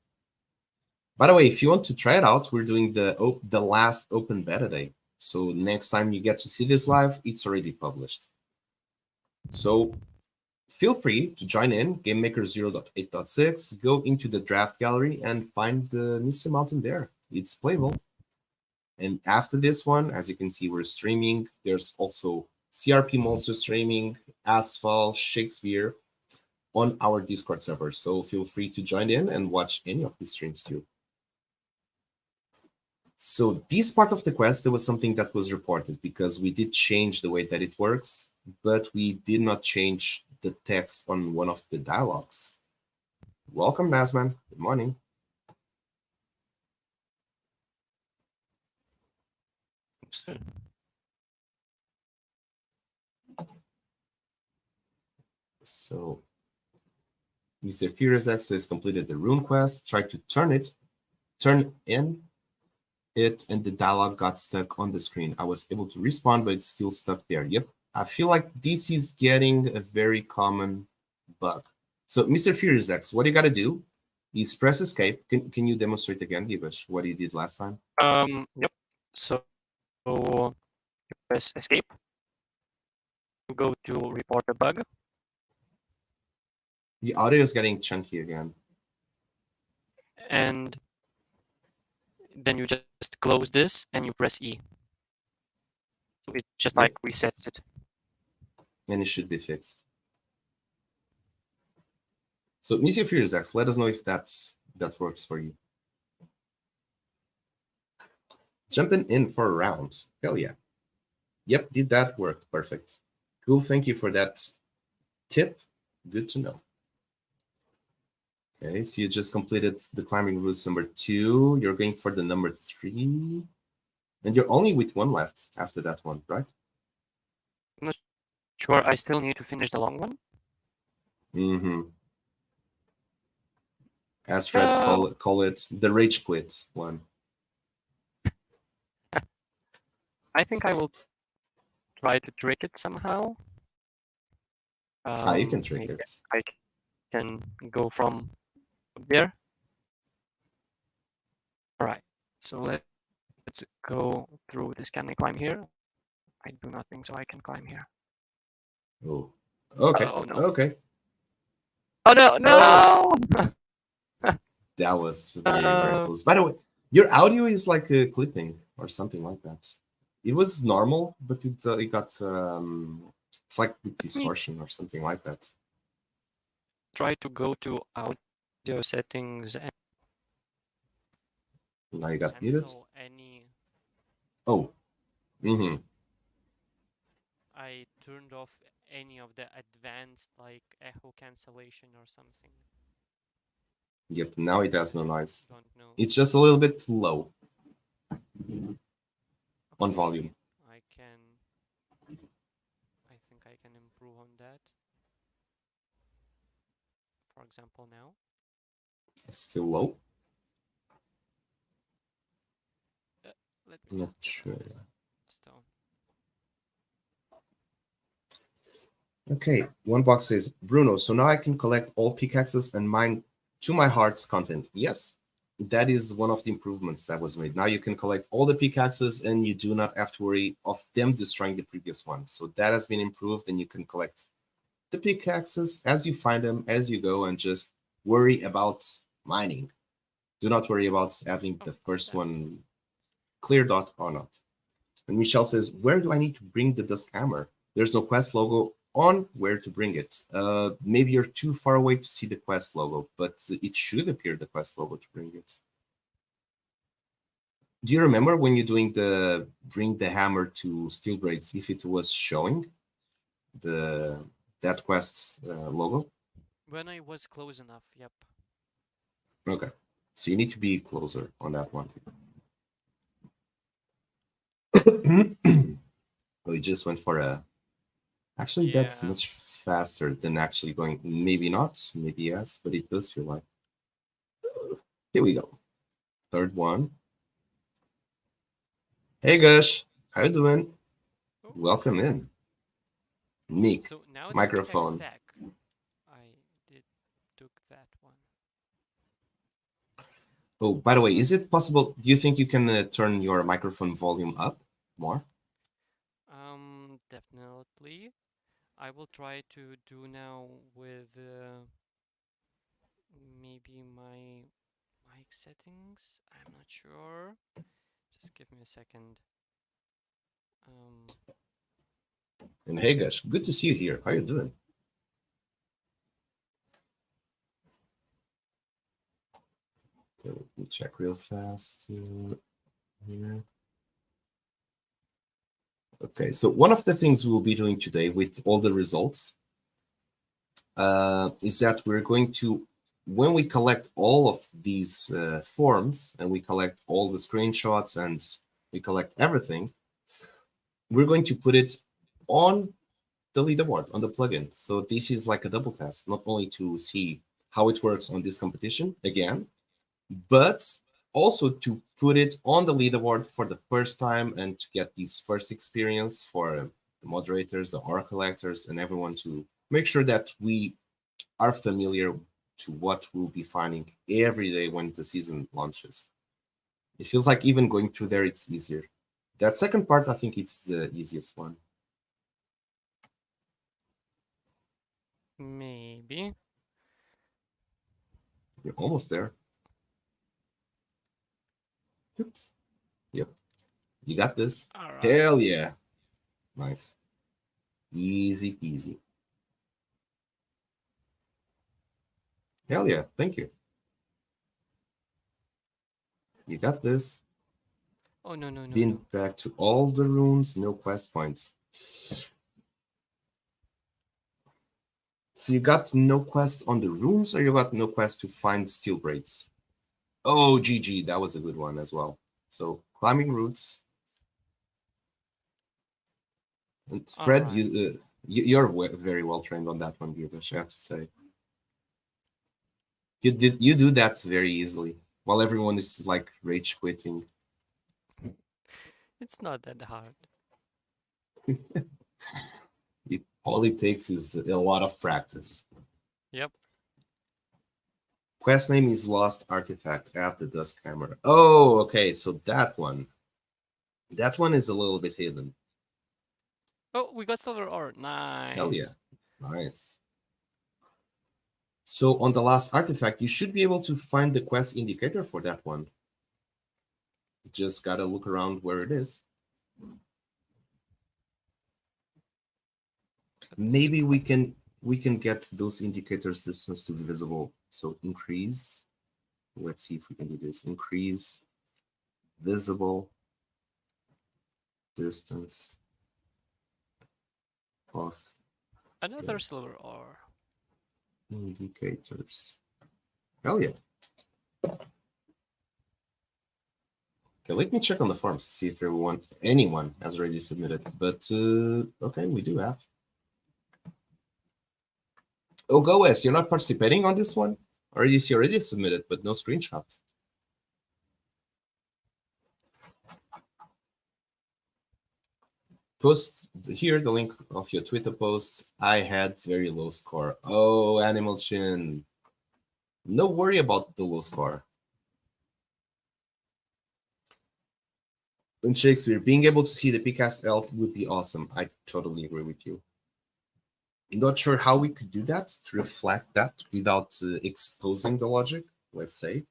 By the way, if you want to try it out, we're doing the last open beta day. So next time you get to see this live, it's already published. So feel free to join in GameMaker 0.8.6, go into the draft gallery and find the Misty Mountain there. It's playable. And after this one, as you can see, we're streaming. There's also CRP Monster streaming, Asphalt, Shakespeare on our Discord server. So feel free to join in and watch any of these streams too. So this part of the quest, there was something that was reported because we did change the way that it works, but we did not change the text on one of the dialogues. Welcome, Nazman. Good morning. So Mr. Furious X has completed the rune quest, tried to turn in it, and the dialogue got stuck on the screen. I was able to respawn, but it's still stuck there. Yep. I feel like this is getting a very common bug. So Mr. Furious X, what you got to do is press escape. Can you demonstrate again, Gibish, what you did last time? Yep. So you press escape. Go to report a bug. The audio is getting chunky again. And then you just close this and you press E. So it just like resets it. And it should be fixed. So Mr. Furious X, let us know if that works for you. Jumping in for a round. Hell yeah. Yep, did that work? Perfect. Cool, thank you for that tip. Good to know. Okay, so you just completed the climbing routes number 2. You're going for the number 3. And you're only with 1 left after that one, right? I'm not sure. I still need to finish the long one. Mm-hmm. as Freds call it, the rage quit one. I think I will try to trick it somehow. You can trick Maybe it. I can go from there. All right, so let's go through this. Can I climb here? I do not think so. I can climb here. Oh, okay, Oh no! okay. Oh no! No! That was very close. By the way, your audio is like clipping or something like that. It was normal, but it got it's like with distortion or something like that. Try to go to audio settings and Now you got muted. cancel any. Oh, mm-hmm. I turned off any of the advanced like echo cancellation or something. Yep. Now it has no noise. Don't know. It's just a little bit low on Okay, volume. I think I can improve on that. For example, now. It's still low. Let me Not just sure. this stone. Okay, one box says, Bruno, so now I can collect all pickaxes and mine to my heart's content. Yes, that is one of the improvements that was made. Now you can collect all the pickaxes and you do not have to worry of them destroying the previous one. So that has been improved, and you can collect the pickaxes as you find them, as you go, and just worry about mining. Do not worry about having the first one clear dot or not. And Michelle says, where do I need to bring the Dusk Hammer? There's no quest logo on where to bring it. Maybe you're too far away to see the quest logo, but it should appear the quest logo to bring it. Do you remember when you're doing the bring the hammer to Steel Blades, if it was showing that quest logo? When I was close enough, yep. Okay, so you need to be closer on that one. Oh, it just went for a. Actually, that's much faster than actually going. Maybe not, maybe yes, but it does feel like. Here we go. Third one. Hey, Gush. How you doing? Oh. Welcome in. Nick, so now microphone. Stack. I took that one. Oh, by the way, is it possible? Do you think you can turn your microphone volume up more? Definitely. I will try to do now with maybe my mic settings. I'm not sure. Just give me a second. And hey, Gush, good to see you here. How you doing? Okay, let me check real fast here. Okay, so one of the things we'll be doing today with all the results is that we're going to, when we collect all of these forms and we collect all the screenshots and we collect everything, we're going to put it on the leaderboard, on the plugin. So this is like a double test, not only to see how it works on this competition again, but also to put it on the leaderboard for the first time and to get this first experience for the moderators, the aura collectors, and everyone to make sure that we are familiar to what we'll be finding every day when the season launches. It feels like even going through there, it's easier. That second part, I think it's the easiest one. Maybe. You're almost there. Oops. Yep. You got this. All right. Hell yeah. Nice. Easy peasy. Hell yeah. Thank you. You got this. Oh, no. Been back to all the rooms, no quest points. So you got no quest on the rooms, or you got no quest to find steel braids? Oh, GG, that was a good one as well. So climbing routes. And Fred, right. You're very well trained on that one, Gilgash, I have to say. You do that very easily while everyone is like rage quitting. It's not that hard. All it takes is a lot of practice. Yep. Quest name is Lost Artifact at the Dusk Hammer. Oh, okay, so that one. That one is a little bit hidden. Oh, we got silver ore. Hell yeah. Nice. Nice. So on the last artifact, you should be able to find the quest indicator for that one. Just gotta look around where it is. Maybe we can get those indicators distance to be visible. So increase. Let's see if we can do this. Increase visible distance of Another silver ore. indicators. Hell yeah. Okay, let me check on the forums to see if anyone has already submitted. But okay, we do have. Oh, Go West, you're not participating on this one? Or you see already submitted, but no screenshot? Post here the link of your Twitter post. I had very low score. Oh, Animal Chin. No worry about the low score. In Shakespeare, being able to see the Pickaxe Elf would be awesome. I totally agree with you. Not sure how we could do that to reflect that without exposing the logic, let's say,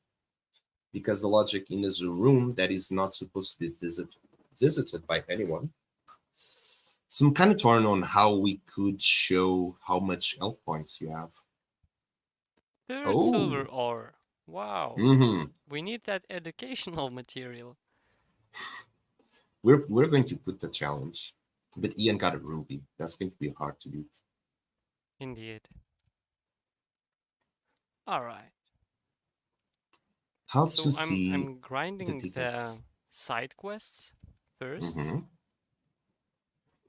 because the logic in is a room that is not supposed to be visited by anyone. So I'm kind of torn on how we could show how much elf points you have. Third silver ore. Wow. We need that educational material. We're going to put the challenge, but Ian got a ruby. That's going to be hard to beat. Indeed. All right. How so to see I'm grinding the side quests first.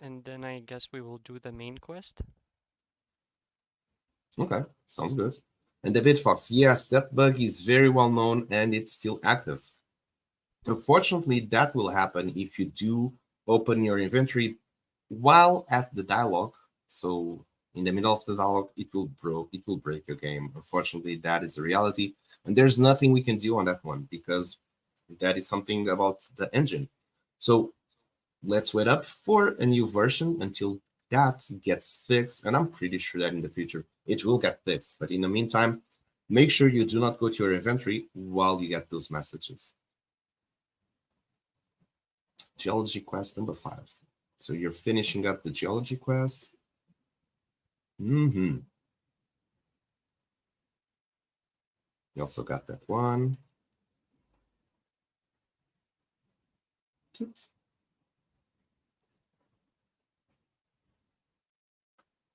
And then I guess we will do the main quest. Okay, sounds good. And the Bitfox, yes, that bug is very well known and it's still active. Unfortunately, that will happen if you do open your inventory while at the dialogue. So in the middle of the dialogue, it will break your game. Unfortunately, that is a reality. And there's nothing we can do on that one because that is something about the engine. So let's wait up for a new version until that gets fixed. And I'm pretty sure that in the future it will get fixed. But in the meantime, make sure you do not go to your inventory while you get those messages. Geology quest number 5. So you're finishing up the geology quest. You also got that one. Oops.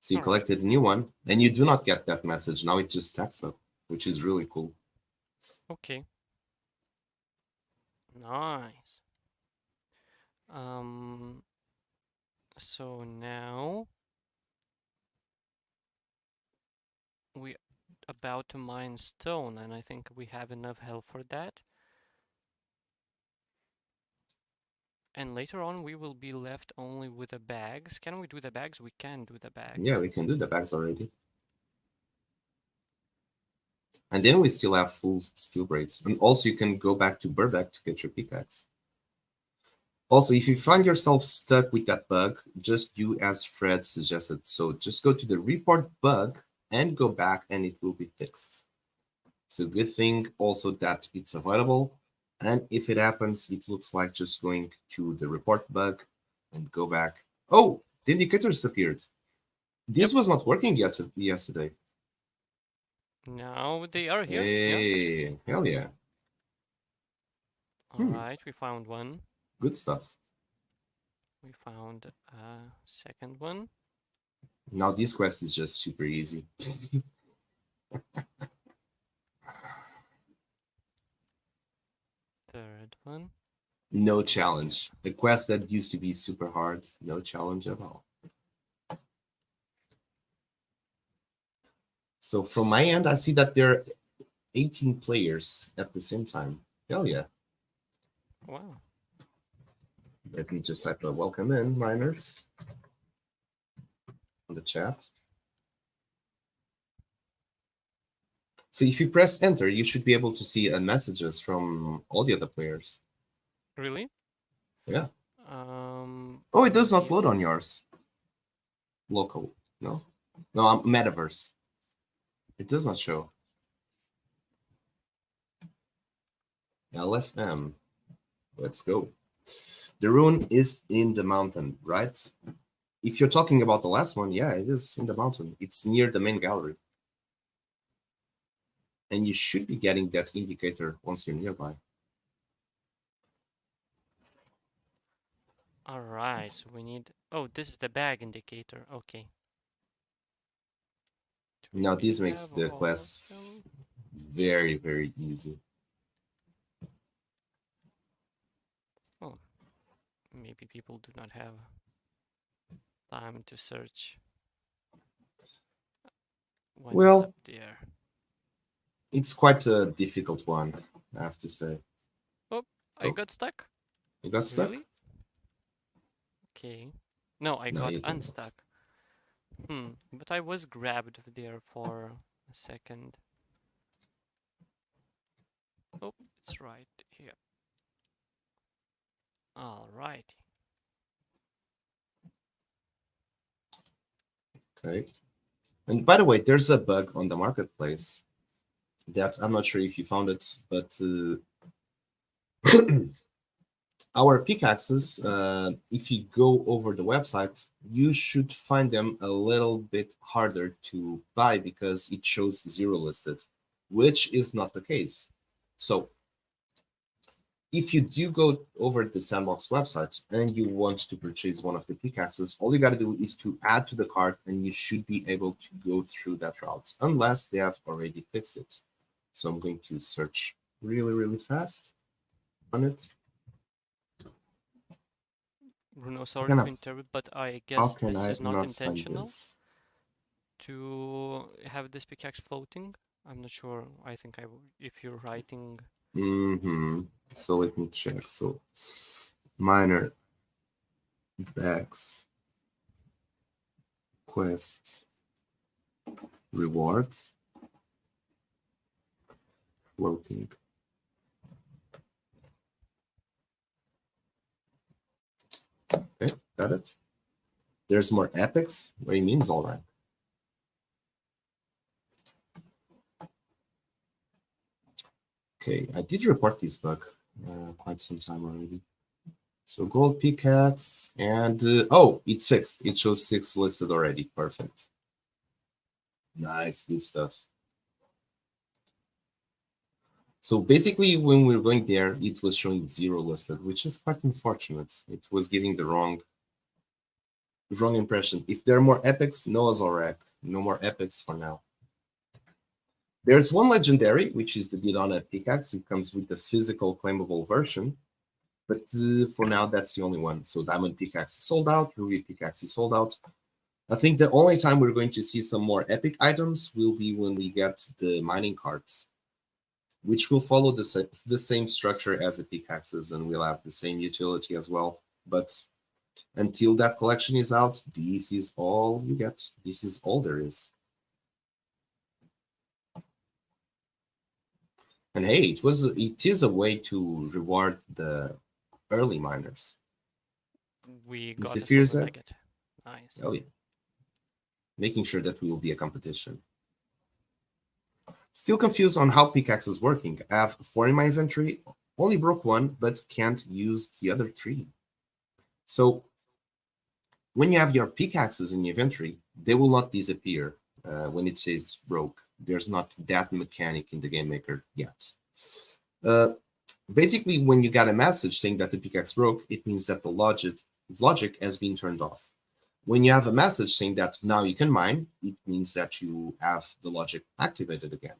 So you collected a new one, and you do not get that message. Now it just stacks up, which is really cool. Okay. Nice. So now we're about to mine stone, and I think we have enough health for that. And later on, we will be left only with the bags. Can we do the bags? We can do the bags. Yeah, we can do the bags already. And then we still have full steel braids. And also you can go back to Burbeck to get your pickaxe. Also, if you find yourself stuck with that bug, just do as Fred suggested. So just go to the report bug and go back and it will be fixed. So good thing also that it's available. And if it happens, it looks like just going to the report bug and go back. Oh, the indicators appeared. This was not working yet yesterday. Now they are here. Hey, yeah. Hell yeah. All right, we found one. Good stuff. We found a second one. Now this quest is just super easy. Third one. No challenge. A quest that used to be super hard. No challenge at all. So from my end, I see that there 18 players at the same time. Hell yeah. Wow. Let me just type a welcome in, miners, on the chat. So if you press enter, you should be able to see messages from all the other players. Really? Yeah. Oh, it does not maybe- load on yours. Local. No? No, metaverse. It does not show. LFM. Let's go. The rune is in the mountain, right? If you're talking about the last one, yeah, it is in the mountain. It's near the main gallery. And you should be getting that indicator once you're nearby. All right, so we need... Oh, this is the bag indicator. Okay. Do Now we this makes have the all of quest them? very, very easy. Oh, maybe people do not have time to search. What is Well, up there? it's quite a difficult one, I have to say. I Oh. got stuck? You got stuck? Really? Okay. No, I No, got you didn't. unstuck. But I was grabbed there for a second. Oh, it's right here. All right. Okay. And by the way, there's a bug on the marketplace that I'm not sure if you found it, but our pickaxes, if you go over the website, you should find them a little bit harder to buy because it shows 0 listed, which is not the case. So if you do go over the Sandbox website and you want to purchase one of the pickaxes, all you got to do is to add to the cart and you should be able to go through that route, unless they have already fixed it. So I'm going to search really, really fast on it. Bruno, sorry Can to I- interrupt, but I How guess can this I is not not intentional find this? to have this pickaxe floating. I'm not sure. I think if you're writing... So let me check. So minor bags quest rewards floating. Okay, got it. There's more epics. What do you mean all right? Okay, I did report this bug quite some time already. So gold pickaxe and oh, it's fixed. It shows 6 listed already. Perfect. Nice, good stuff. So basically, when we were going there, it was showing 0 listed, which is quite unfortunate. It was giving the wrong impression. If there are more epics, no Azorek. No more epics for now. There's one legendary, which is the Didona pickaxe. It comes with the physical claimable version. But for now, that's the only one. So Diamond Pickaxe is sold out, Ruby Pickaxe is sold out. I think the only time we're going to see some more epic items will be when we get the mining carts, which will follow the same structure as the pickaxes and will have the same utility as well. But until that collection is out, this is all you get. This is all there is. And hey, it is a way to reward the early miners. We got See a fears silver that? nugget. Nice. Oh yeah. Making sure that we will be a competition. Still confused on how pickaxe is working. I have 4 in my inventory, only broke 1, but can't use the other 3. So when you have your pickaxes in your inventory, they will not disappear when it says broke. There's not that mechanic in the game maker yet. Basically, when you got a message saying that the pickaxe broke, it means that the logic has been turned off. When you have a message saying that now you can mine, it means that you have the logic activated again.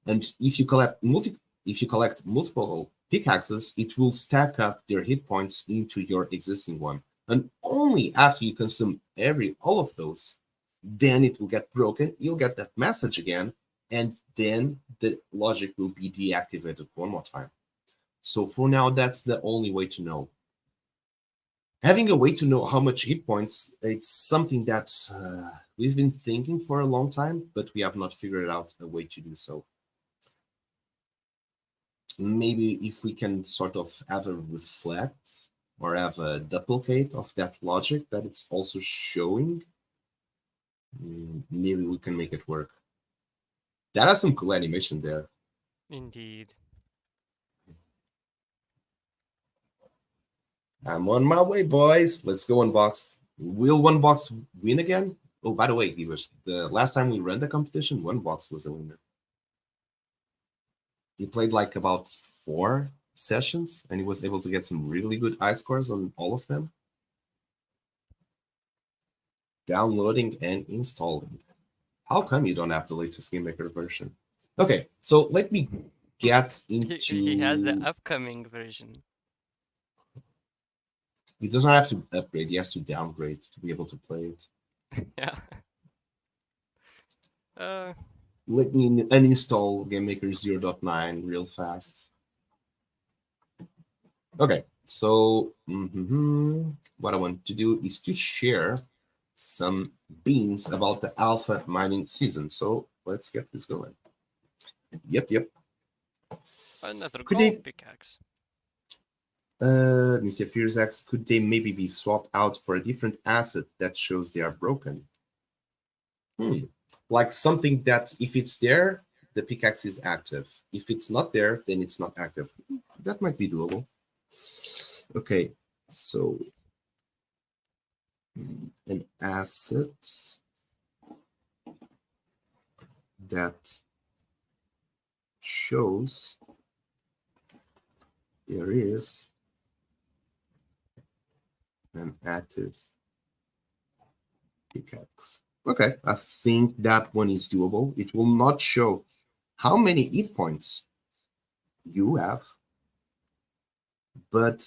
And if you collect multiple pickaxes, it will stack up their hit points into your existing one. And only after you consume all of those, then it will get broken. You'll get that message again, and then the logic will be deactivated one more time. So for now, that's the only way to know. Having a way to know how much hit points, it's something that we've been thinking for a long time, but we have not figured out a way to do so. Maybe if we can sort of have a reflect or have a duplicate of that logic that it's also showing, maybe we can make it work. That has some cool animation there. Indeed. I'm on my way, boys. Let's go unboxed. Will one box win again? Oh, by the way, viewers, the last time we ran the competition, one box was a winner. He played like about 4 sessions and he was able to get some really good high scores on all of them. Downloading and installing. How come you don't have the latest Game Maker version? Okay, so let me get into... He has the upcoming version. He doesn't have to upgrade, he has to downgrade to be able to play it. Yeah. Let me uninstall GameMaker 0.9 real fast. Okay, so what I want to do is to share some beans about the alpha mining season. So let's get this going. Yep. Another Could gold they... pickaxe. Mr. Fearsax, could they maybe be swapped out for a different asset that shows they are broken? Like something that if it's there, the pickaxe is active. If it's not there, then it's not active. That might be doable. Okay, so an asset that shows there is an active pickaxe. Okay, I think that one is doable. It will not show how many hit points you have, but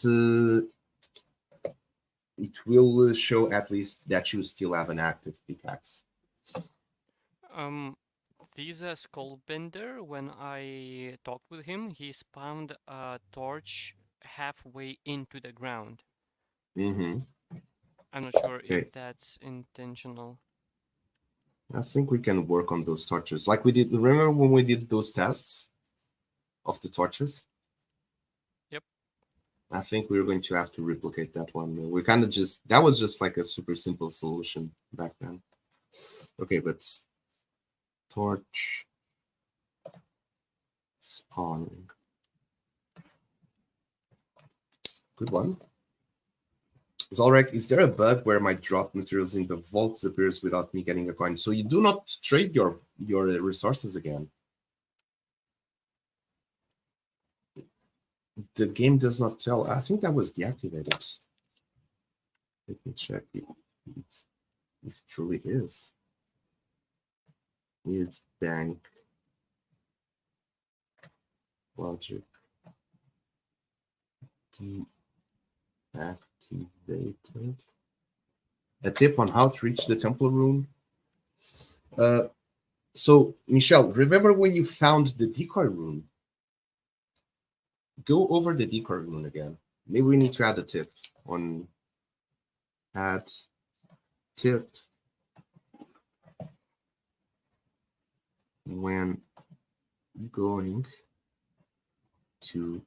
it will show at least that you still have an active pickaxe. This Skullbender, when I talked with him, he spawned a torch halfway into the ground. I'm not sure if that's intentional. I think we can work on those torches. Like we did, remember when we did those tests of the torches? Yep. I think we're going to have to replicate that one. We kind of just, that was just like a super simple solution back then. Okay, but torch spawning. Good one. Zolrek, is there a bug where my drop materials in the vault disappears without me getting a coin? So you do not trade your resources again. The game does not tell. I think that was deactivated. Let me check if it truly is. It's bank logic deactivated. A tip on how to reach the temple room. So Michelle, remember when you found the decoy room? Go over the decoy room again. Maybe we need to add a tip on add tip when going to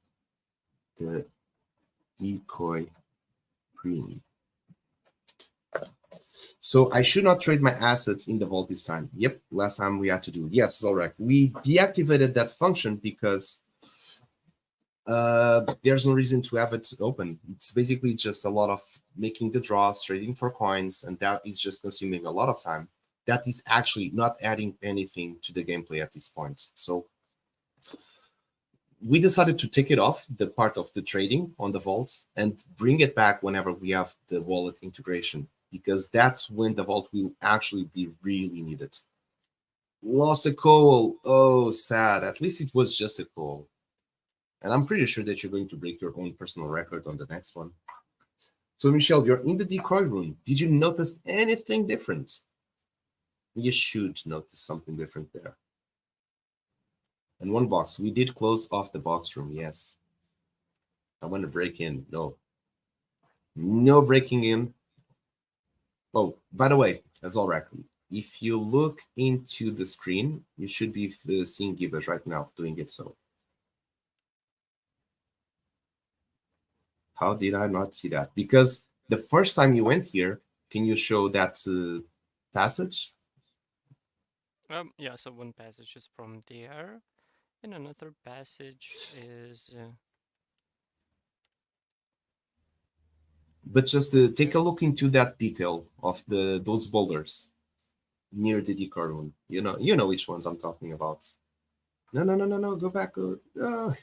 the decoy room. So I should not trade my assets in the vault this time. Yep, last time we had to do. Yes, all right. We deactivated that function because there's no reason to have it open. It's basically just a lot of making the drops, trading for coins, and that is just consuming a lot of time. That is actually not adding anything to the gameplay at this point. So we decided to take it off, the part of the trading on the vault, and bring it back whenever we have the wallet integration, because that's when the vault will actually be really needed. Lost a coal. Oh, sad. At least it was just a coal. And I'm pretty sure that you're going to break your own personal record on the next one. So, Michelle, you're in the decoy room. Did you notice anything different? You should notice something different there. And one box. We did close off the box room, yes. I want to break in. No. No breaking in. Oh, by the way, as all right, if you look into the screen, you should be seeing Gibbous right now doing it. So how did I not see that? Because the first time you went here, can you show that passage? Yeah, so one passage is from there, and another passage is But just take a look into that detail of those boulders near the decor room. You know which ones I'm talking about. No, no, no, no, no. Go back. Oh.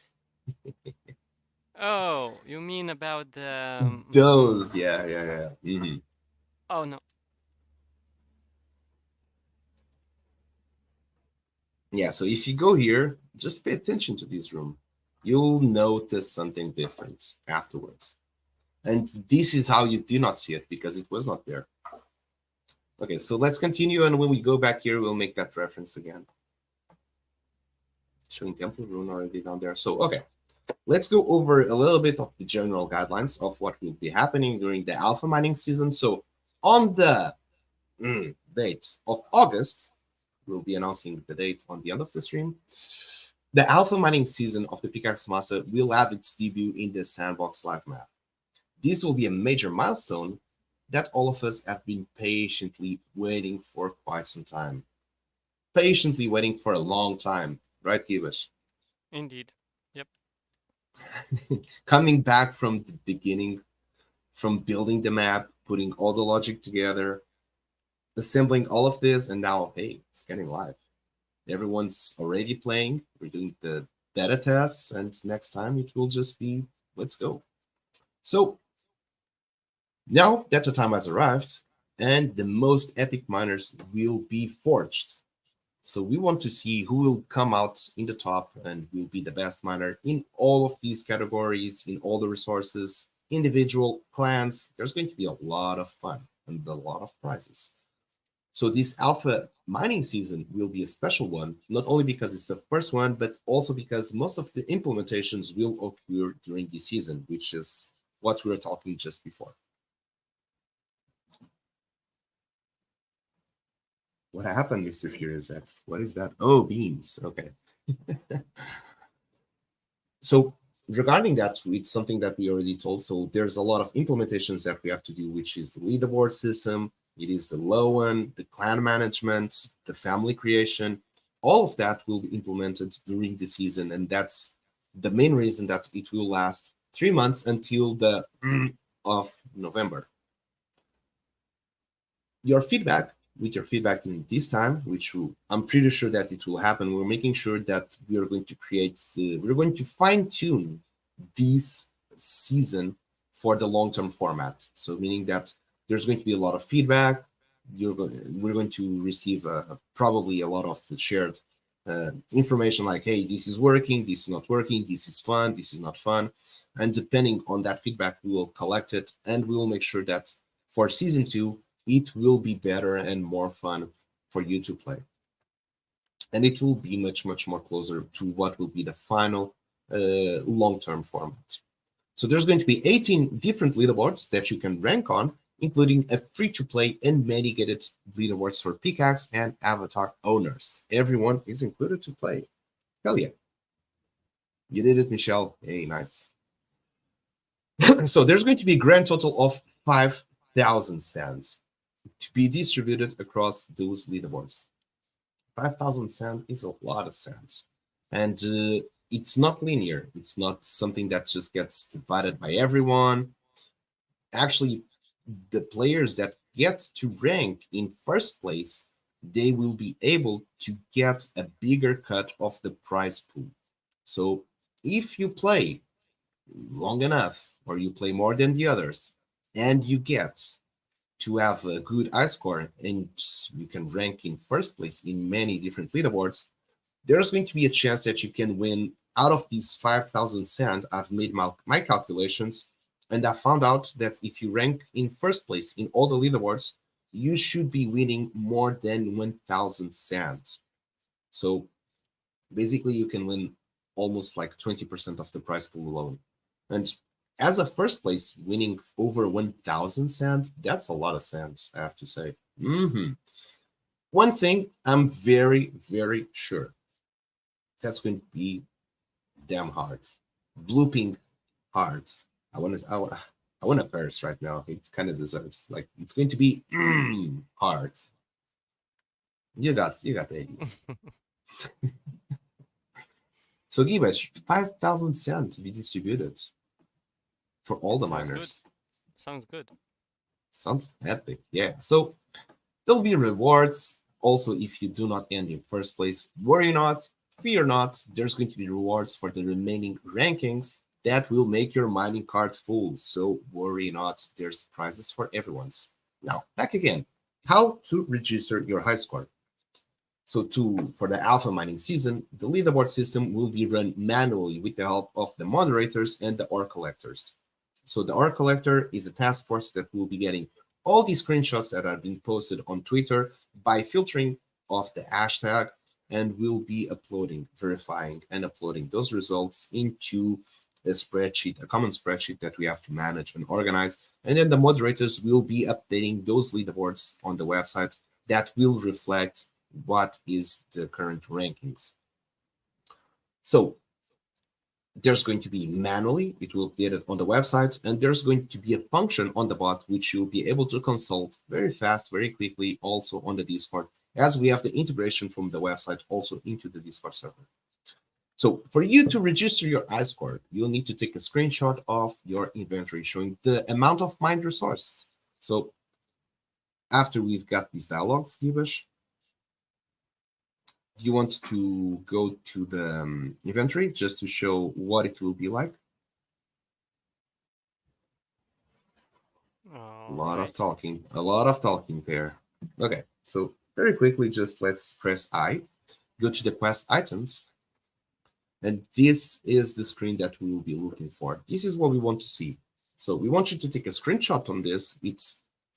Oh, you mean about the Those, yeah, yeah, yeah. Oh no. Yeah, so if you go here, just pay attention to this room. You'll notice something different afterwards. And this is how you do not see it because it was not there. Okay, so let's continue, and when we go back here, we'll make that reference again. Showing temple rune already down there. So, okay, let's go over a little bit of the general guidelines of what will be happening during the alpha mining season. So, on the date of August, we'll be announcing the date on the end of the stream. The alpha mining season of the Pickaxe Master will have its debut in the Sandbox live map. This will be a major milestone that all of us have been patiently waiting for quite some time. Patiently waiting for a long time, right, Gibbous? Indeed. Yep. Coming back from the beginning, from building the map, putting all the logic together, assembling all of this, and now, hey, it's getting live. Everyone's already playing. We're doing the beta tests, and next time it will just be, let's go. So, now that the time has arrived, and the most epic miners will be forged. So we want to see who will come out in the top and will be the best miner in all of these categories, in all the resources, individual clans. There's going to be a lot of fun and a lot of prizes. So this alpha mining season will be a special one, not only because it's the first one, but also because most of the implementations will occur during this season, which is what we were talking just before. What happened, Mr. Furious X? What is that? Oh, beans. Okay. So regarding that, it's something that we already told. So there's a lot of implementations that we have to do, which is the leaderboard system. It is the low one, the clan management, the family creation. All of that will be implemented during the season. And that's the main reason that it will last 3 months until the of November. Your feedback during this time, which I'm pretty sure that it will happen. We're making sure that we are going to we're going to fine tune this season for the long-term format. So meaning that there's going to be a lot of feedback. We're going to receive probably a lot of shared information like, hey, this is working, this is not working, this is fun, this is not fun. And depending on that feedback, we will collect it and we will make sure that for season 2, it will be better and more fun for you to play. And it will be much, much more closer to what will be the final long-term format. So there's going to be 18 different leaderboards that you can rank on, including a free-to-play and mitigated leaderboards for Pickaxe and Avatar owners. Everyone is included to play. Hell yeah. You did it, Michelle. Hey, nice. So there's going to be a grand total of 5,000 sands to be distributed across those leaderboards. 5,000 sand is a lot of sand. And it's not linear. It's not something that just gets divided by everyone. Actually, the players that get to rank in first place, they will be able to get a bigger cut of the prize pool. So if you play long enough, or you play more than the others, and you get to have a good high score, and you can rank in first place in many different leaderboards, there's going to be a chance that you can win out of these 5,000 sand. I've made my calculations, and I found out that if you rank in first place in all the leaderboards, you should be winning more than 1,000 sand. So Basically, you can win almost like 20% of the prize pool alone. And as a first place, winning over 1,000 sand, that's a lot of sand, I have to say. One thing I'm very, very sure that's going to be damn hard. Blooping hard. I want a Paris right now. It kind of deserves. Like, it's going to be hard. You got the idea. So Gibesh, 5,000 sand to be distributed for all the miners. Sounds good. Sounds epic. Yeah. So there'll be rewards. Also, if you do not end in first place, worry not, fear not. There's going to be rewards for the remaining rankings that will make your mining cart full. So worry not. There's prizes for everyone's. Now, back again. How to register your high score. So for the alpha mining season, the leaderboard system will be run manually with the help of the moderators and the ore collectors. So the ore collector is a task force that will be getting all these screenshots that have been posted on Twitter by filtering off the hashtag, and will be uploading, verifying, and uploading those results into a spreadsheet, a common spreadsheet that we have to manage and organize. And then the moderators will be updating those leaderboards on the website that will reflect what is the current rankings. So there's going to be manually, it will update it on the website, and there's going to be a function on the bot which you'll be able to consult very fast, very quickly, also on the Discord, as we have the integration from the website also into the Discord server. So for you to register your iScore, you'll need to take a screenshot of your inventory showing the amount of mined resource. So after we've got these dialogues, Gibesh, do you want to go to the inventory just to show what it will be like? A lot of talking there. Okay, so very quickly, just let's press I, go to the quest items, and this is the screen that we will be looking for. This is what we want to see. So we want you to take a screenshot on this.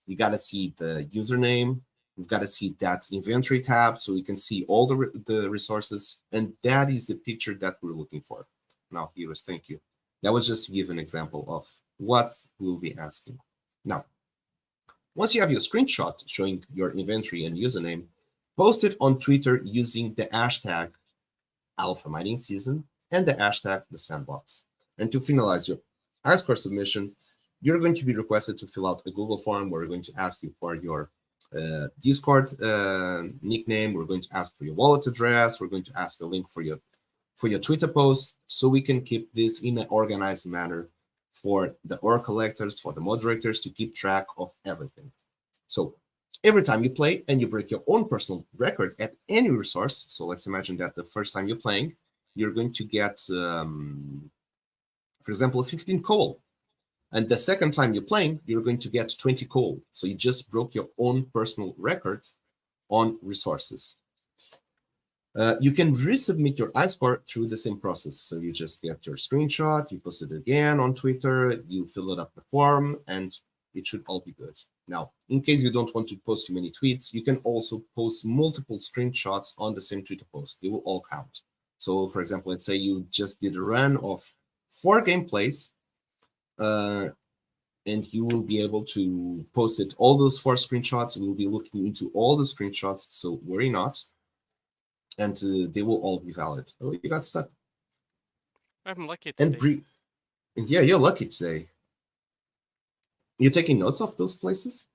You gotta see the username. We've got to see that inventory tab so we can see all the resources. And that is the picture that we're looking for. Now, Heroes, thank you. That was just to give an example of what we'll be asking. Now, once you have your screenshot showing your inventory and username, post it on Twitter using the hashtag Alpha Mining Season and the hashtag the Sandbox. And to finalize your iScore submission, you're going to be requested to fill out a Google form where we're going to ask you for your Discord nickname. We're going to ask for your wallet address. We're going to ask the link for your Twitter post, so we can keep this in an organized manner for the ore collectors, for the moderators to keep track of everything. So every time you play and you break your own personal record at any resource, so let's imagine that the first time you're playing, you're going to get, for example, 15 coal. And the second time you're playing, you're going to get 20 coal. So you just broke your own personal record on resources. You can resubmit your iScore through the same process. So you just get your screenshot, you post it again on Twitter, you fill it up the form, and it should all be good. Now, in case you don't want to post too many tweets, you can also post multiple screenshots on the same Twitter post. They will all count. So, for example, let's say you just did a run of 4 gameplays, and you will be able to post it, all those 4 screenshots. We'll be looking into all the screenshots, so worry not. And they will all be valid. Oh, you got stuck. I'm lucky today. And yeah, you're lucky today. You're taking notes of those places?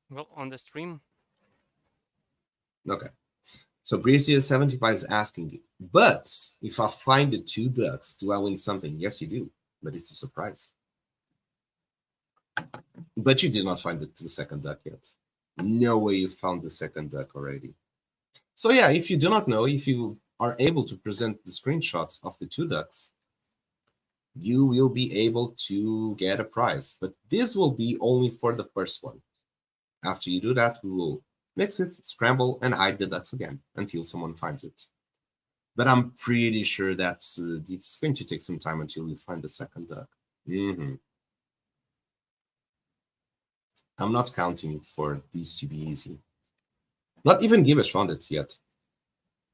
Well, on the stream. Okay. So Breezy75 is asking you, but if I find the 2 ducks, do I win something? Yes, you do, but it's a surprise. But you did not find the second duck yet. No way you found the second duck already. So yeah, if you do not know, if you are able to present the screenshots of the 2 ducks, you will be able to get a prize. But this will be only for the first one. After you do that, we will mix it, scramble, and hide the ducks again until someone finds it. But I'm pretty sure that it's going to take some time until you find the second duck. I'm not counting for these to be easy. Not even Gibbous found it yet.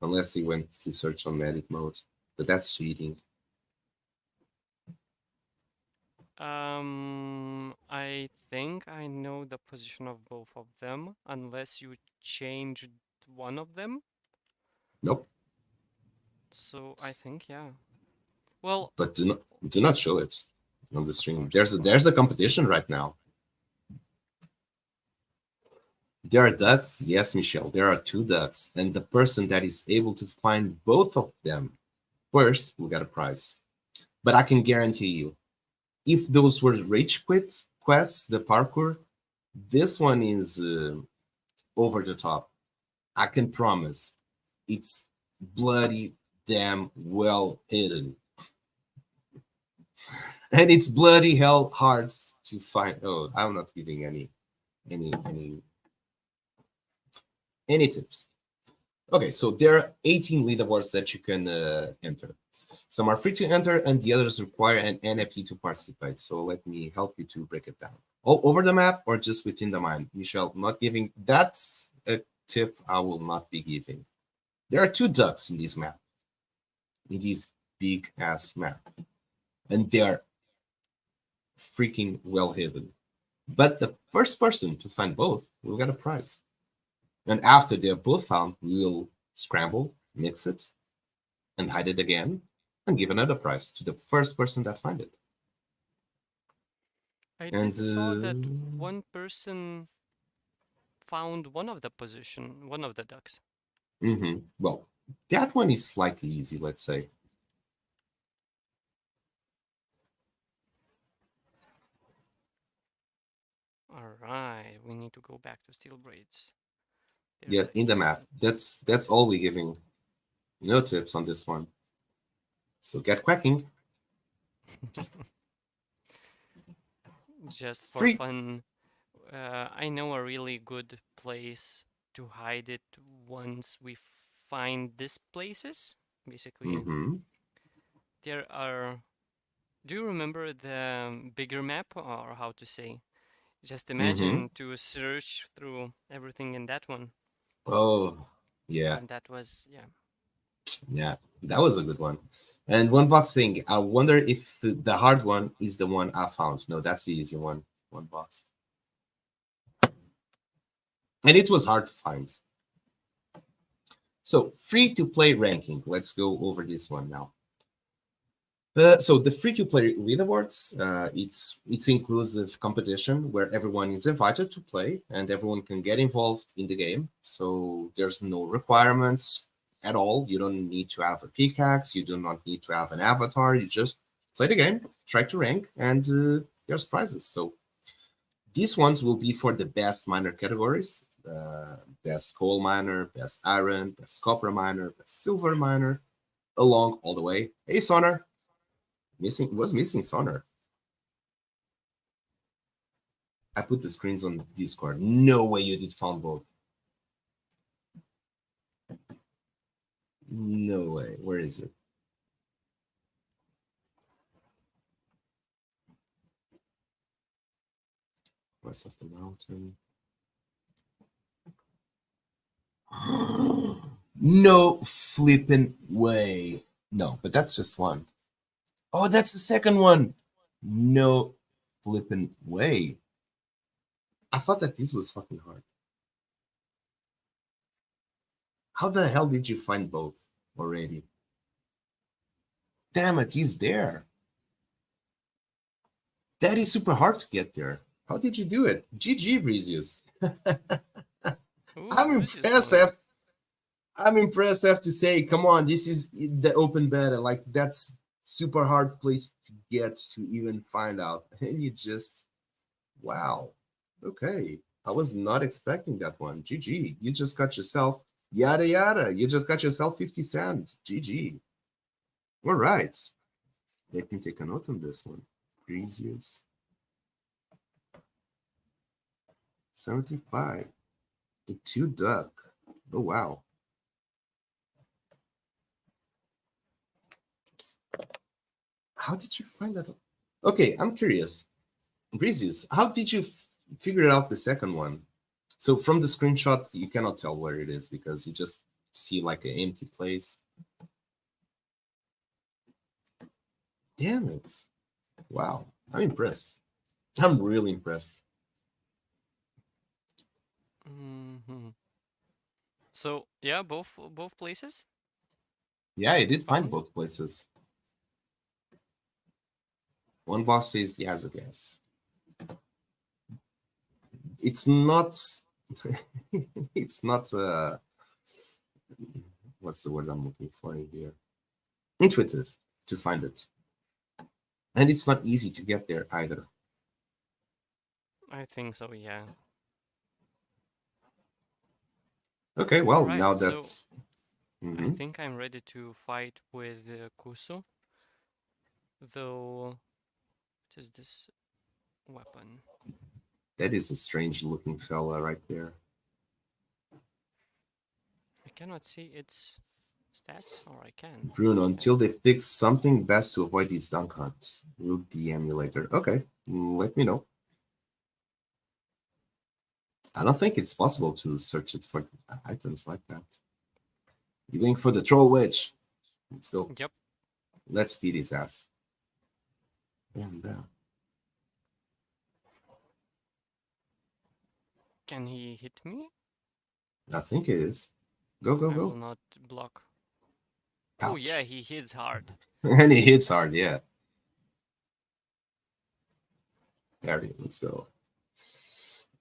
Unless he went to search on edit mode. But that's cheating. I think I know the position of both of them, unless you changed one of them. Nope. So I think, yeah. Well, But do not show it on the stream. course, There's a competition right now. There are ducks. Yes, Michelle, there are 2 ducks. And the person that is able to find both of them first will get a prize. But I can guarantee you, if those were rage quit quests, the parkour, this one is over the top. I can promise. It's bloody damn well hidden. And it's bloody hell hard to find. Oh, I'm not giving any tips. Okay, so there are 18 leaderboards that you can enter. Some are free to enter, and the others require an NFT to participate. So let me help you to break it down. All over the map or just within the mine? Michelle, not giving. That's a tip I will not be giving. There are 2 ducks in this map, in this big ass map, and they are freaking well hidden. But the first person to find both will get a prize. And after they are both found, we will scramble, mix it, and hide it again, and give another prize to the first person that finds it. I did saw that one person found one of the ducks. Well, that one is slightly easy, let's say. All right, we need to go back to steel braids. Yeah, in the map. That's all we're giving. No tips on this one. So get quacking. Just for fun, I know a really good place to hide it once we find these places. Basically, there are. Do you remember the bigger map, or how to say? Just imagine to search through everything in that one. Oh, yeah. And that was, yeah. Yeah, that was a good one. And one box thing, I wonder if the hard one is the one I found. No, that's the easy one. One box. And it was hard to find. So, free to play ranking. Let's go over this one now. So the free-to-play leaderboards, it's inclusive competition where everyone is invited to play and everyone can get involved in the game. So there's no requirements at all. You don't need to have a pickaxe. You do not need to have an avatar. You just play the game, try to rank, and there's prizes. So these ones will be for the best miner categories. Best coal miner, best iron, best copper miner, best silver miner, along all the way. Hey, Sonar. Missing Sonar. I put the screens on Discord. No way you did found both. No way. Where is it? West of the mountain. No flipping way. No, but that's just one. Oh, that's the second one. No flipping way. I thought that this was fucking hard. How the hell did you find both already? Damn it, he's there. That is super hard to get there. How did you do it? GG, Breezius. I'm impressed. I'm impressed. I have to say, come on, this is the open beta. Like, that's super hard place to get to even find out. And you just, wow. Okay. I was not expecting that one. GG. You just got yourself, yada, yada. You just got yourself 50 cents. GG. All right. Let me take a note on this one. Breezius. 75. The 2 duck. Oh, wow. How did you find that? Okay, I'm curious. Breezius, how did you figure out the second one? So from the screenshot, you cannot tell where it is because you just see like an empty place. Damn it. Wow. I'm impressed. I'm really impressed. So yeah, both places Yeah, I did find found. both places. One boss says yes, I guess. It's not it's not what's the word I'm looking for here? Intuitive to find it. And it's not easy to get there either. I think so. Yeah. Okay, All well, right. now So that's I mhm. think I'm ready to fight with Kusu. Though, what is this weapon? That is a strange looking fella right there. I cannot see its stats, or I can. Bruno, Yeah. until they fix something best to avoid these dunk hunts. Root the emulator. Okay, let me know. I don't think it's possible to search it for items like that. You're going for the troll wedge. Let's go. Yep. Let's beat his ass. Bam, bam. Can he hit me? I think it is. Go, go, I will go. not block. Oh Ouch. yeah, he hits hard. And he hits hard, yeah. There we go. Let's go.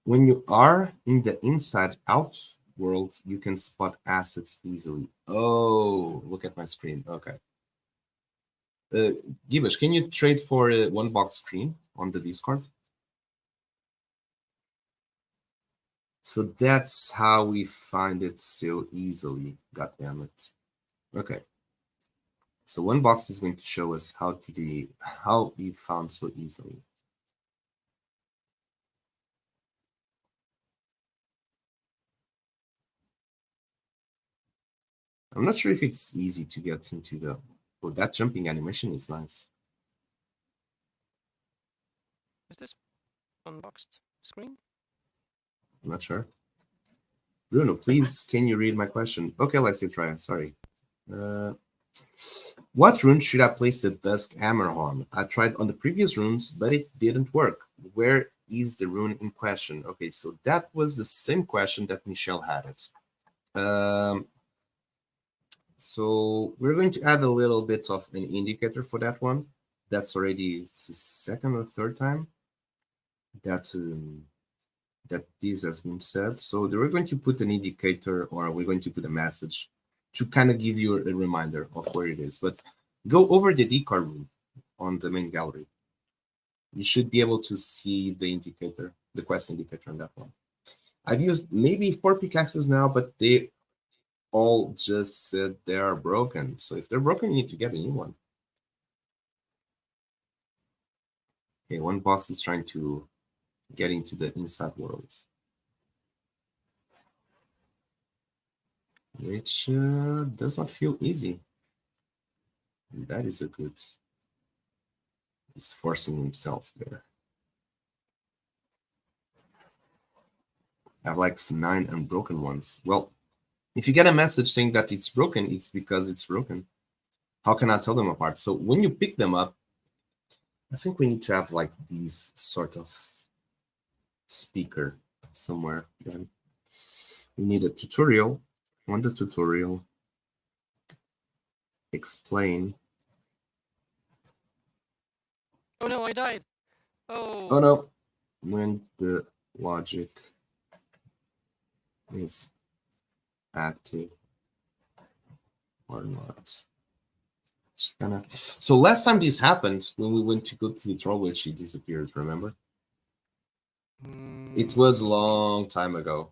When you are in the inside out world, you can spot assets easily. Oh, look at my screen. Okay. Gibbous, can you trade for a one box screen on the Discord? So that's how we find it so easily. God damn it. Okay. So one box is going to show us how we found so easily. I'm not sure if it's easy to get into the. Oh, that jumping animation is nice. Is this unboxed screen? I'm not sure. Bruno, please, can you read my question? Okay, let's see. Try. Sorry. What rune should I place the Dusk Hammer on? I tried on the previous runes, but it didn't work. Where is the rune in question? Okay, so that was the same question that Michelle had it. So we're going to add a little bit of an indicator for that one. That's already it's the second or third time that that this has been said. So we're going to put an indicator, or we're going to put a message to kind of give you a reminder of where it is. But go over the decor room on the main gallery. You should be able to see the indicator, the quest indicator on that one. I've used maybe 4 pickaxes now, but they all just said they are broken. So if they're broken, you need to get a new one. Okay, one box is trying to get into the inside world, which does not feel easy. That is a good. He's forcing himself there. I have like 9 unbroken ones. Well, if you get a message saying that it's broken, it's because it's broken. How can I tell them apart? So when you pick them up, I think we need to have like these sort of speaker somewhere. Then we need a tutorial. On the tutorial, explain. Oh no, I died. Oh Oh. no, when the logic is active or not. Just gonna. So last time this happened, when we went to go to the troll witch, she disappeared. Remember? It was a Maybe. long time ago.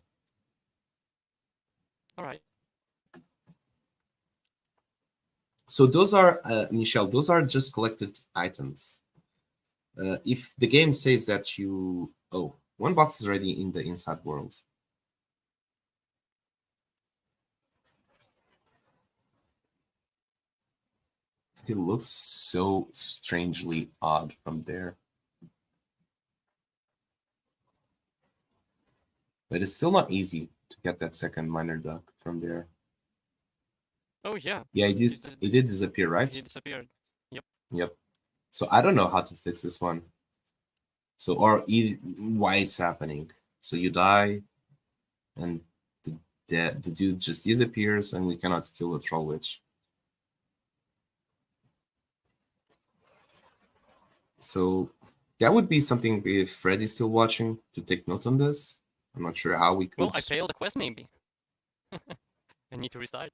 All right. So those are, Michelle, those are just collected items. If the game says that you, oh, one box is already in the inside world. It looks so strangely odd from there. But it's still not easy to get that second minor duck from there. Oh yeah. Yeah, he did. He did disappear, right? He disappeared. Yep. Yep. So I don't know how to fix this one. So why it's happening? So you die, and the dude just disappears, and we cannot kill the troll witch. So that would be something if Fred is still watching to take note on this. I'm not sure how we could. Well, I failed the quest maybe. I need to restart.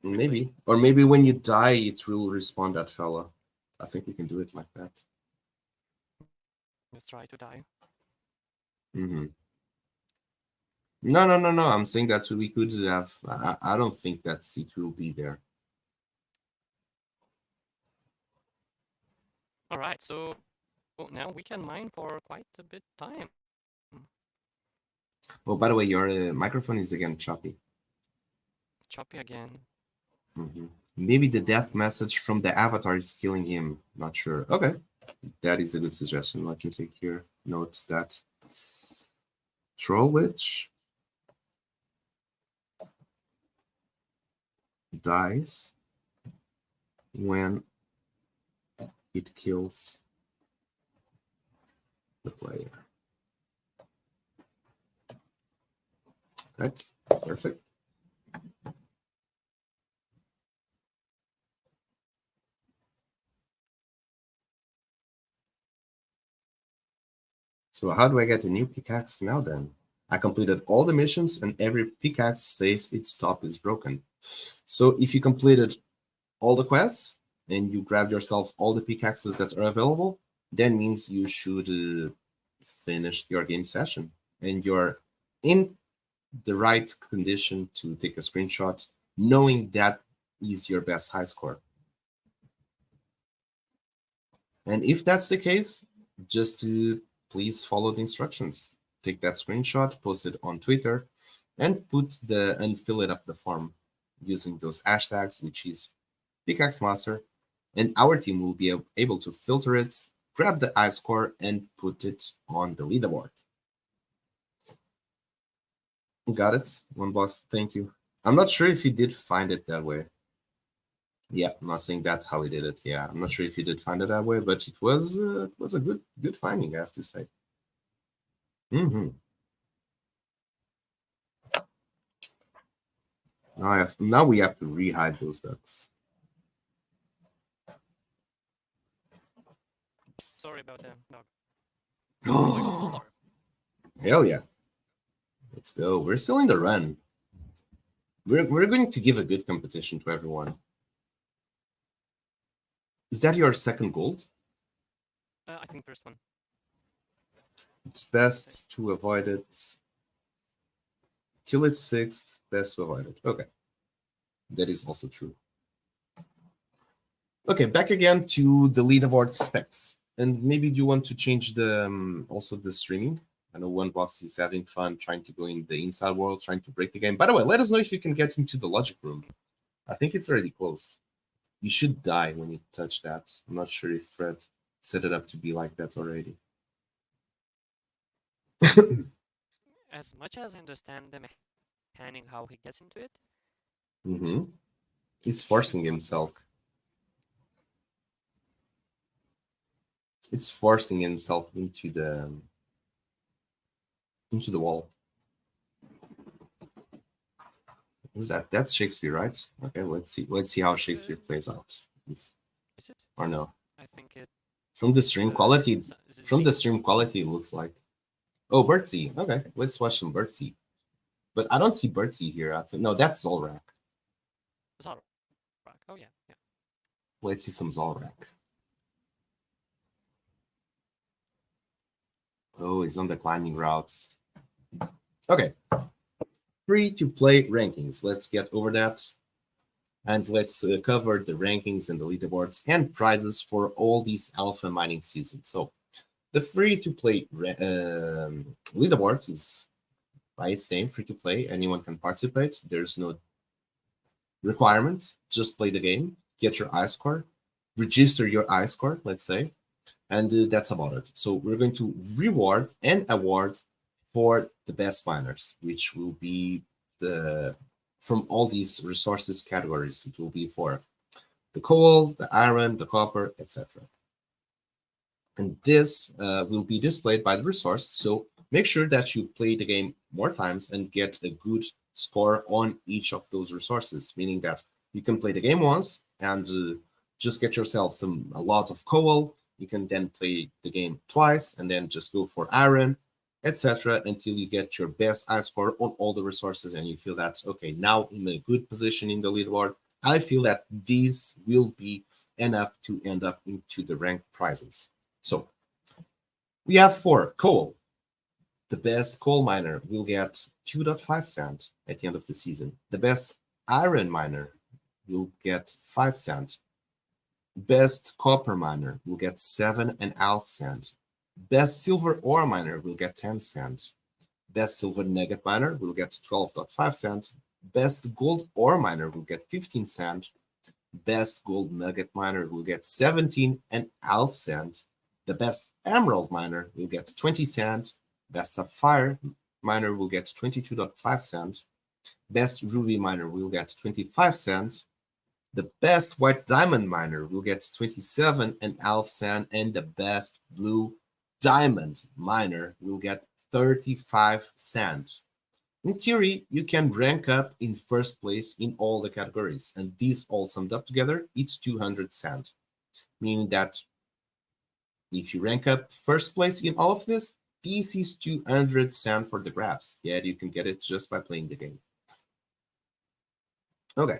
Maybe. Or maybe when you die, it will respawn that fella. I think we can do it like that. Let's try to die. Mm-hmm. No. I'm saying that we could have. I don't think that it will be there. All right, so now we can mine for quite a bit time. Oh, by the way, your microphone is again choppy. Choppy again. Mm-hmm. Maybe the death message from the avatar is killing him. Not sure. Okay, that is a good suggestion. Let me take here notes that troll witch dies when it kills the player. Okay, perfect. So how do I get a new pickaxe now then? I completed all the missions and every pickaxe says its top is broken. So if you completed all the quests and you grabbed yourself all the pickaxes that are available, that means you should finish your game session and you're in the right condition to take a screenshot, knowing that is your best high score. And if that's the case, just please follow the instructions. Take that screenshot, post it on Twitter, and fill it up the form using those hashtags, which is Pickaxe Master, and our team will be able to filter it, grab the high score, and put it on the leaderboard. Got it? One box, thank you. I'm not sure if he did find it that way. Yeah, I'm not saying that's how he did it. Yeah, I'm not sure if he did find it that way, but it was a good finding, I have to say. Now we have to rehide those ducks. Sorry about that, dog. Hell yeah. Let's go. We're still in the run. We're going to give a good competition to everyone. Is that your second gold? I think first one. It's best to avoid it till it's fixed. Best to avoid it. Okay. That is also true. Okay, back again to the leaderboard specs. And maybe do you want to change the also the streaming? I know one box is having fun trying to go in the inside world, trying to break the game. By the way, let us know if you can get into the logic room. I think it's already closed. You should die when you touch that. I'm not sure if Fred set it up to be like that already. As much as I understand the mechanic, how he gets into it. He's forcing himself. It's forcing himself into the wall. Who's that? That's Shakespeare, right? Okay, let's see how Shakespeare plays out. Is it? Or no? I think it. From the stream quality, it looks like. Oh, Birdsey. Okay, let's watch some Birdsey. But I don't see Birdsey here. I think no, that's Zolrak. Zolrak. Oh yeah. Let's see some Zolrak. Oh, it's on the climbing routes. Okay. Free-to-play rankings. Let's get over that. And let's cover the rankings and the leaderboards and prizes for all these alpha mining seasons. So the free-to-play leaderboard is by its name, free-to-play. Anyone can participate. There's no requirement. Just play the game, get your I score, register your I score, let's say, and that's about it. So we're going to reward and award for the best miners, which will be the from all these resources categories. It will be for the coal, the iron, the copper, etc. And this will be displayed by the resource. So make sure that you play the game more times and get a good score on each of those resources, meaning that you can play the game once and just get yourself a lot of coal. You can then play the game twice and then just go for iron, etc., until you get your best I score on all the resources and you feel that, okay, now I'm in a good position in the leaderboard. I feel that these will be enough to end up into the ranked prizes. So we have for coal. The best coal miner will get 2.5 cents at the end of the season. The best iron miner will get 5 cents. Best copper miner will get 7.5 cents. Best silver ore miner will get 10 cents. Best silver nugget miner will get 12.5 cents. Best gold ore miner will get 15 cents. Best gold nugget miner will get 17.5 cents. The best emerald miner will get 20 cents. Best sapphire miner will get 22.5 cents. Best ruby miner will get 25 cents. The best white diamond miner will get 27.5 cents. And the best blue diamond miner will get 35 cents. In theory, you can rank up in first place in all the categories, and these all summed up together, it's 200 cents, meaning that if you rank up first place in all of this is 200 cents for the grabs. Yeah, you can get it just by playing the game. Okay,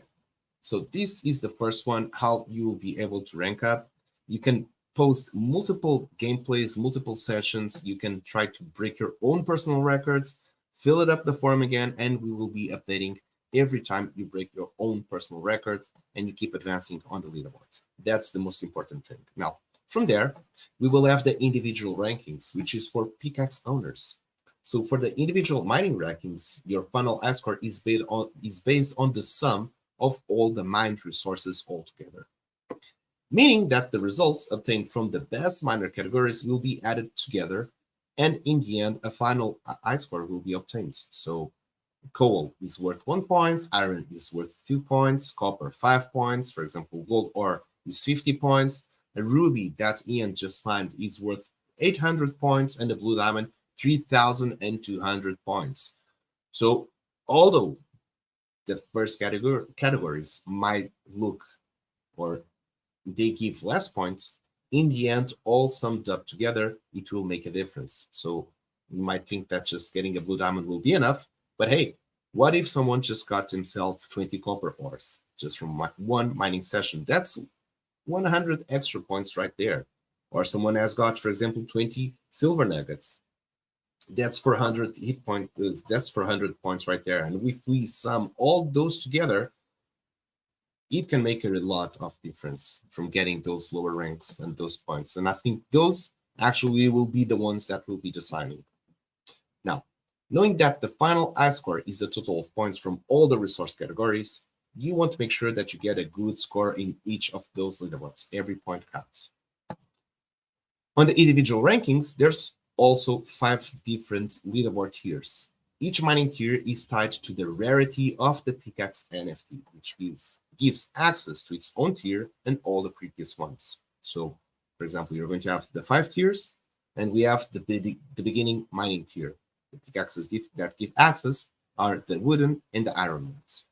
so this is the first one, how you will be able to rank up. You can post multiple gameplays, multiple sessions. You can try to break your own personal records, fill it up the forum again, and we will be updating every time you break your own personal record and you keep advancing on the leaderboard. That's the most important thing. Now, from there, we will have the individual rankings, which is for pickaxe owners. So for the individual mining rankings, your final I score is based on the sum of all the mined resources altogether, meaning that the results obtained from the best miner categories will be added together, and in the end, a final I score will be obtained. So coal is worth 1 point, iron is worth 2 points, copper 5 points, for example, gold ore is 50 points, a ruby that Ian just mined is worth 800 points, and a blue diamond 3,200 points. So although the first categories might look, or they give less points, in the end, all summed up together, it will make a difference. So you might think that just getting a blue diamond will be enough, but hey, what if someone just got himself 20 copper ores just from one mining session? That's 100 extra points right there. Or someone has got, for example, 20 silver nuggets. That's 400 hit points. That's 400 points right there. And if we sum all those together, it can make a lot of difference from getting those lower ranks and those points. And I think those actually will be the ones that will be deciding. Now, knowing that the final I score is the total of points from all the resource categories, you want to make sure that you get a good score in each of those leaderboards. Every point counts. On the individual rankings, there's also 5 different leaderboard tiers. Each mining tier is tied to the rarity of the pickaxe NFT, which gives access to its own tier and all the previous ones. So, for example, you're going to have the 5 tiers, and we have the beginning mining tier. The pickaxes that give access are the wooden and the iron ones.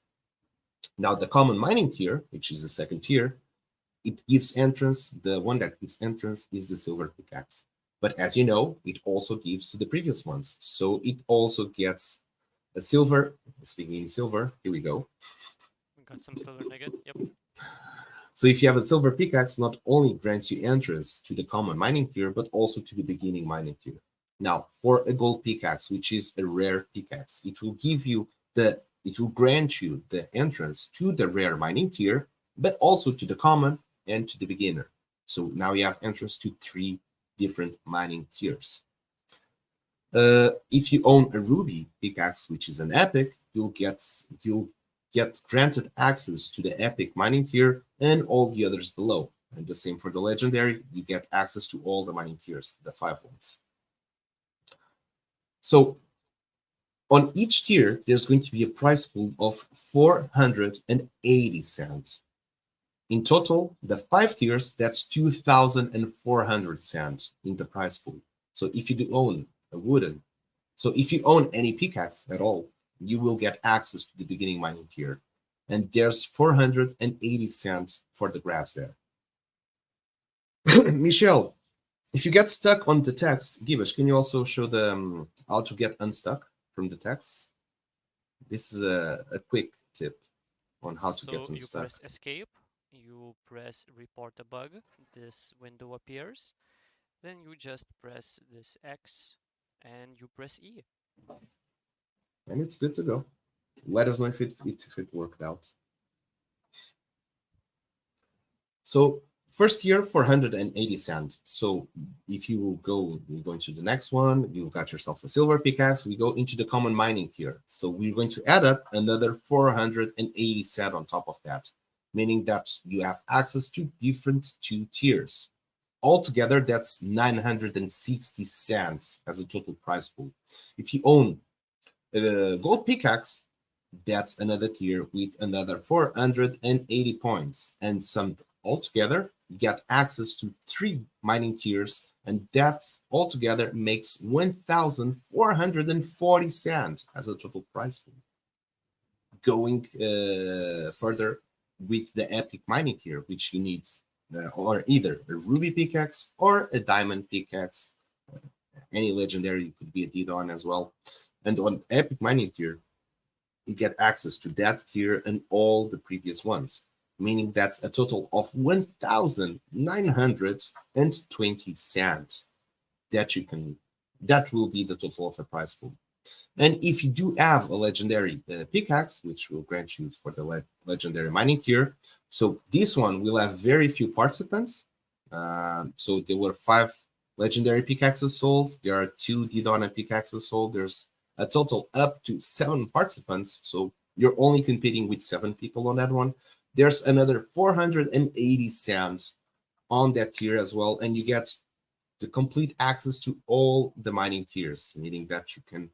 Now, the common mining tier, which is the second tier, it gives entrance. The one that gives entrance is the silver pickaxe. But as you know, it also gives to the previous ones. So it also gets a silver. Speaking in silver, here we go. We got some silver nugget. Yep. So if you have a silver pickaxe, not only grants you entrance to the common mining tier, but also to the beginning mining tier. Now, for a gold pickaxe, which is a rare pickaxe, it will grant you the entrance to the rare mining tier, but also to the common and to the beginner. So now you have entrance to 3 different mining tiers. If you own a ruby pickaxe, which is an epic, you'll get granted access to the epic mining tier and all the others below. And the same for the legendary, you get access to all the mining tiers, the 5 ones. So On each tier, there's going to be a prize pool of 480 cents. In total, the 5 tiers, that's 2,400 cents in the prize pool. So if you do own a wooden, so if you own any pickaxe at all, you will get access to the beginning mining tier. And there's 480 cents for the grabs there. Michelle, if you get stuck on the text, Gibbous, can you also show the how to get unstuck from the text? This is a quick tip on how to get So you unstuck. press escape, you press report a bug, this window appears, then you just press this X and you press E. And it's good to go. Let us know if it worked out. So first year, 480 cents. So if you go into the next one, you got yourself a silver pickaxe, we go into the common mining tier. So we're going to add up another 480 cents on top of that, meaning that you have access to different 2 tiers. Altogether, that's 960 cents as a total prize pool. If you own a gold pickaxe, that's another tier with another 480 points, and some altogether get access to 3 mining tiers, and that altogether makes 1,440 cents as a total prize pool. Going further with the epic mining tier, which you need or either a ruby pickaxe or a diamond pickaxe. Any legendary could be a Didon as well. And on epic mining tier, you get access to that tier and all the previous ones, meaning that's a total of 1,920 cents that will be the total of the prize pool. And if you do have a legendary pickaxe, which will grant you for the legendary mining tier, so this one will have very few participants. So there were 5 legendary pickaxes sold. There are 2 Didon pickaxes sold. There's a total up to 7 participants. So you're only competing with 7 people on that one. There's another 480 cents on that tier as well. And you get the complete access to all the mining tiers, meaning that you can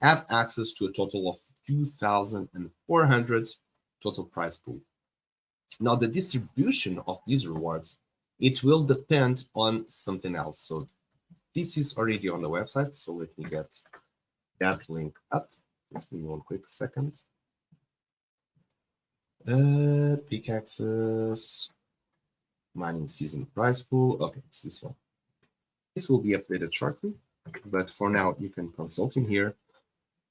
have access to a total of 2,400 total prize pool. Now, the distribution of these rewards, it will depend on something else. So this is already on the website. So let me get that link up. Just give me one quick second. Pickaxes, mining season prize pool. Okay, it's this one. This will be updated shortly, but for now you can consult in here.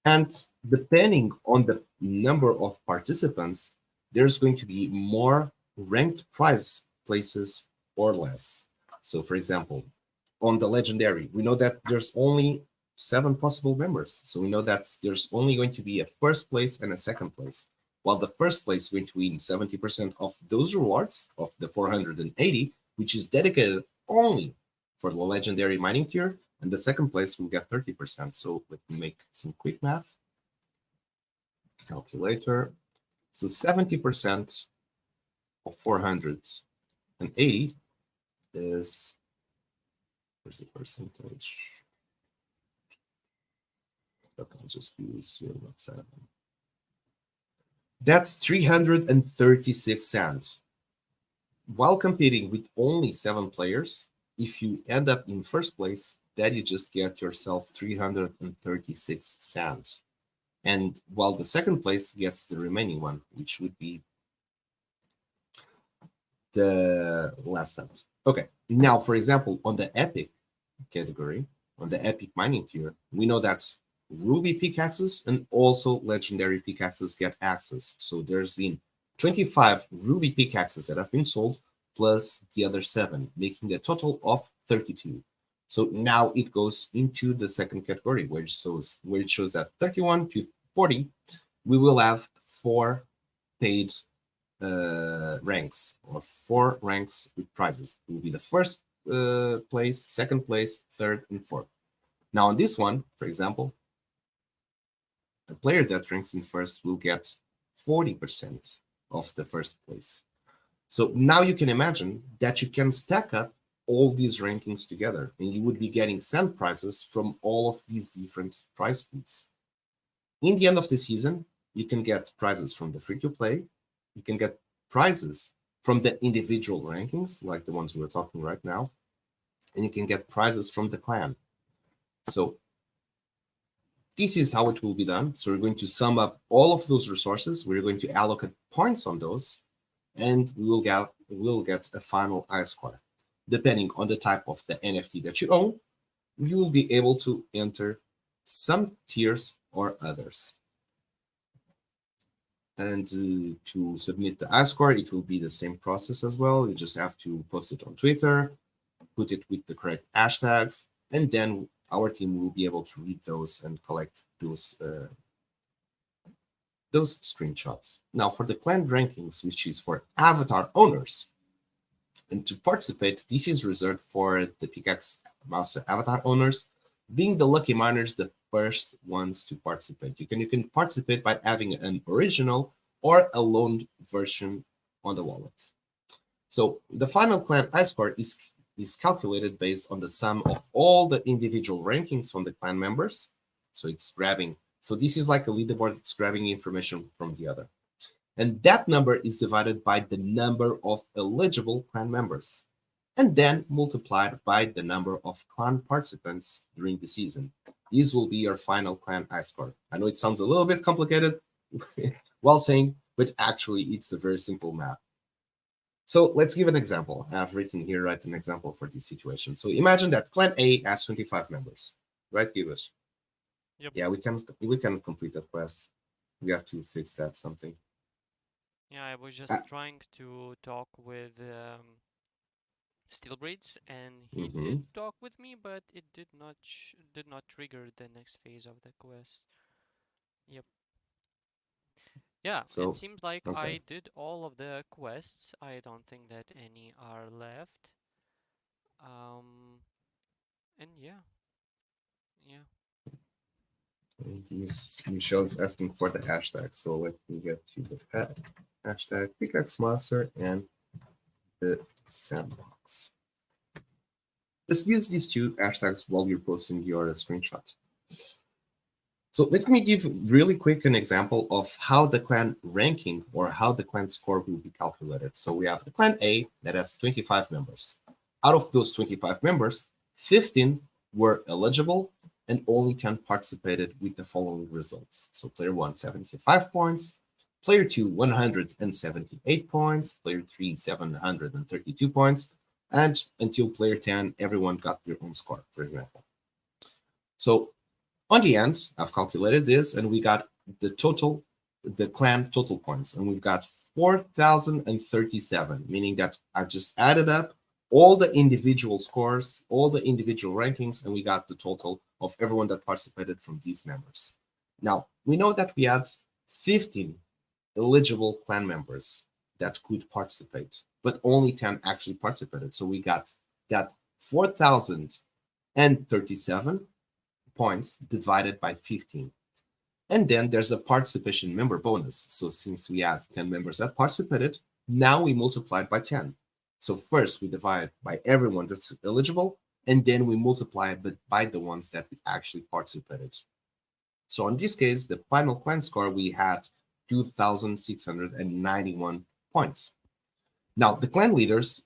And depending on the number of participants, there's going to be more ranked prize places or less. So for example, on the legendary, we know that there's only 7 possible members. So we know that there's only going to be a first place and a second place. While the first place is going to win 70% of those rewards of the 480, which is dedicated only for the legendary mining tier, and the second place will get 30%. So let me make some quick math. Calculator. So 70% of 480 is, where's the percentage? Okay, I'll just use 0.7. That's 336 cents. While competing with only 7 players, if you end up in first place, then you just get yourself 336 cents. And while the second place gets the remaining one, which would be the last time. Okay, now, for example, on the epic category, on the epic mining tier, we know that ruby pickaxes and also legendary pickaxes get access. So there's been 25 ruby pickaxes that have been sold, plus the other 7, making a total of 32. So now it goes into the second category, where it shows that 31 to 40, we will have 4 paid ranks, or 4 ranks with prizes. It will be the first place, second place, third, and fourth. Now on this one, for example, the player that ranks in first will get 40% of the first place. So now you can imagine that you can stack up all these rankings together, and you would be getting sand prizes from all of these different prize pools. In the end of the season, you can get prizes from the free-to-play. You can get prizes from the individual rankings, like the ones we're talking right now, and you can get prizes from the clan. So this is how it will be done. So we're going to sum up all of those resources. We're going to allocate points on those, and we'll get a final I score. Depending on the type of the NFT that you own, you will be able to enter some tiers or others. And to submit the I score, it will be the same process as well. You just have to post it on Twitter, put it with the correct hashtags, and then our team will be able to read those and collect those screenshots. Now, for the clan rankings, which is for avatar owners, and to participate, this is reserved for the Pickaxe Master avatar owners, being the lucky miners, the first ones to participate. You can participate by having an original or a loaned version on the wallet. So the final clan I score is calculated based on the sum of all the individual rankings from the clan members. So it's grabbing. So this is like a leaderboard. It's grabbing information from the other. And that number is divided by the number of eligible clan members, and then multiplied by the number of clan participants during the season. This will be your final clan I score. I know it sounds a little bit complicated while saying, but actually it's a very simple math. So let's give an example. I've written here, write an example for this situation. So imagine that clan A has 25 members, right, Gibbous? Yep. Yeah, we can complete that quest. We have to fix that something. Yeah, I was just trying to talk with Steelbraids, and he did talk with me, but it did not trigger the next phase of the quest. Yep. Yeah, So, it seems like okay. I did all of the quests. I don't think that any are left. And yeah. And Michelle is asking for the hashtag. So let me get to the hashtag Pickaxe Master and the Sandbox. Just use these two hashtags while you're posting your screenshot. So let me give really quick an example of how the clan ranking or how the clan score will be calculated. So we have the clan A that has 25 members. Out of those 25 members, 15 were eligible and only 10 participated with the following results. So player 1, 75 points, player 2, 178 points, player 3, 732 points, and until player 10, everyone got their own score, for example. So on the end, I've calculated this, and we got the clan total points, and we've got 4,037, meaning that I just added up all the individual scores, all the individual rankings, and we got the total of everyone that participated from these members. Now, we know that we had 15 eligible clan members that could participate, but only 10 actually participated. So we got that 4,037 points divided by 15. And then there's a participation member bonus. So since we had 10 members that participated, now we multiplied by 10. So first we divide by everyone that's eligible, and then we multiply it by the ones that actually participated. So in this case, the final clan score, we had 2,691 points. Now, the clan leaders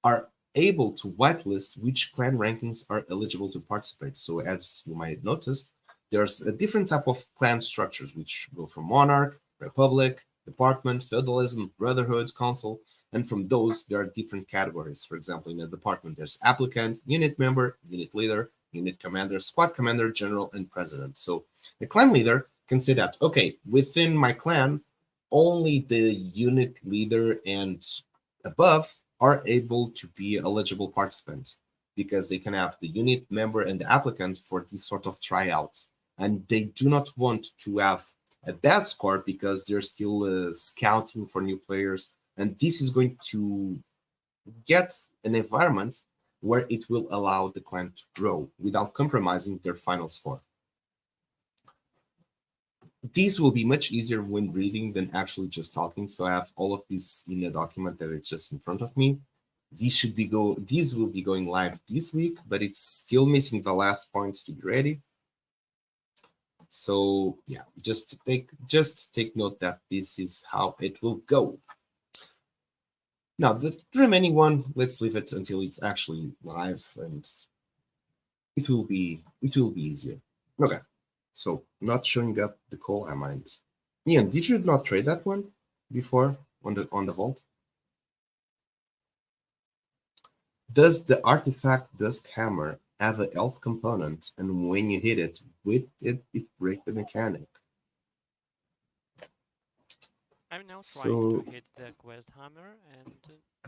are able to whitelist which clan rankings are eligible to participate. So as you might notice, there's a different type of clan structures, which go from monarch, republic, department, feudalism, brotherhood, council, and from those there are different categories. For example, in a department, there's applicant, unit member, unit leader, unit commander, squad commander, general, and president. So the clan leader can say that, okay, within my clan, only the unit leader and above are able to be eligible participants, because they can have the unit member and the applicant for this sort of tryout. And they do not want to have a bad score because they're still scouting for new players. And this is going to get an environment where it will allow the clan to grow without compromising their final score. These will be much easier when reading than actually just talking. So I have all of this in a document that it's just in front of me. These will be going live this week, but it's still missing the last points to be ready. So yeah, just take note that this is how it will go. Now the remaining one, let's leave it until it's actually live, and it will be easier. Okay, so not showing up the call I might. Ian, did you not trade that one before on the vault? Does the artifact Dusk Hammer have a health component, and when you hit it with it, it breaks the mechanic? I'm now trying So to hit the quest hammer, and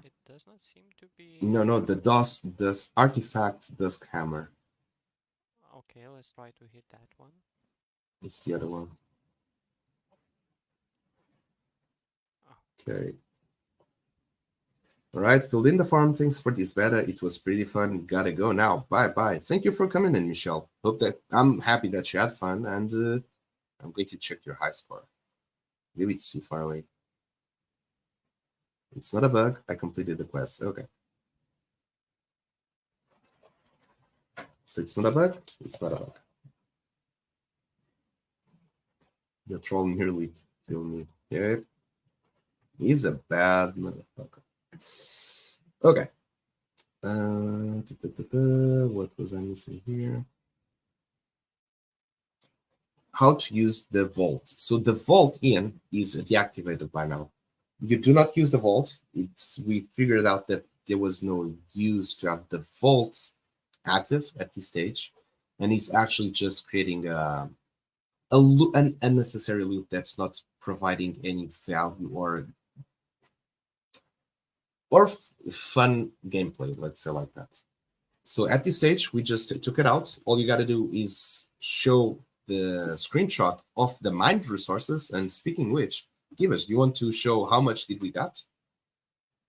it does not seem to be. no, the Dusk artifact Dusk Hammer. Okay, let's try to hit that one. It's the other one. Okay. All right, filled in the form. Thanks for this beta. It was pretty fun. Gotta go now. Bye bye. Thank you for coming in, Michelle. I'm happy that you had fun, and I'm going to check your high score. Maybe it's too far away. It's not a bug. I completed the quest. Okay. So it's not a bug. It's not a bug. The troll nearly killed me. Yep. He's a bad motherfucker. Okay. What was I missing here? How to use the vault. So the vault in is deactivated by now. You do not use the vault. We figured out that there was no use to have the vault active at this stage, and it's actually just creating an unnecessary loop that's not providing any value or fun gameplay, let's say like that. So at this stage, we just took it out. All you got to do is show the screenshot of the mined resources. And speaking which, Givas, do you want to show how much did we got?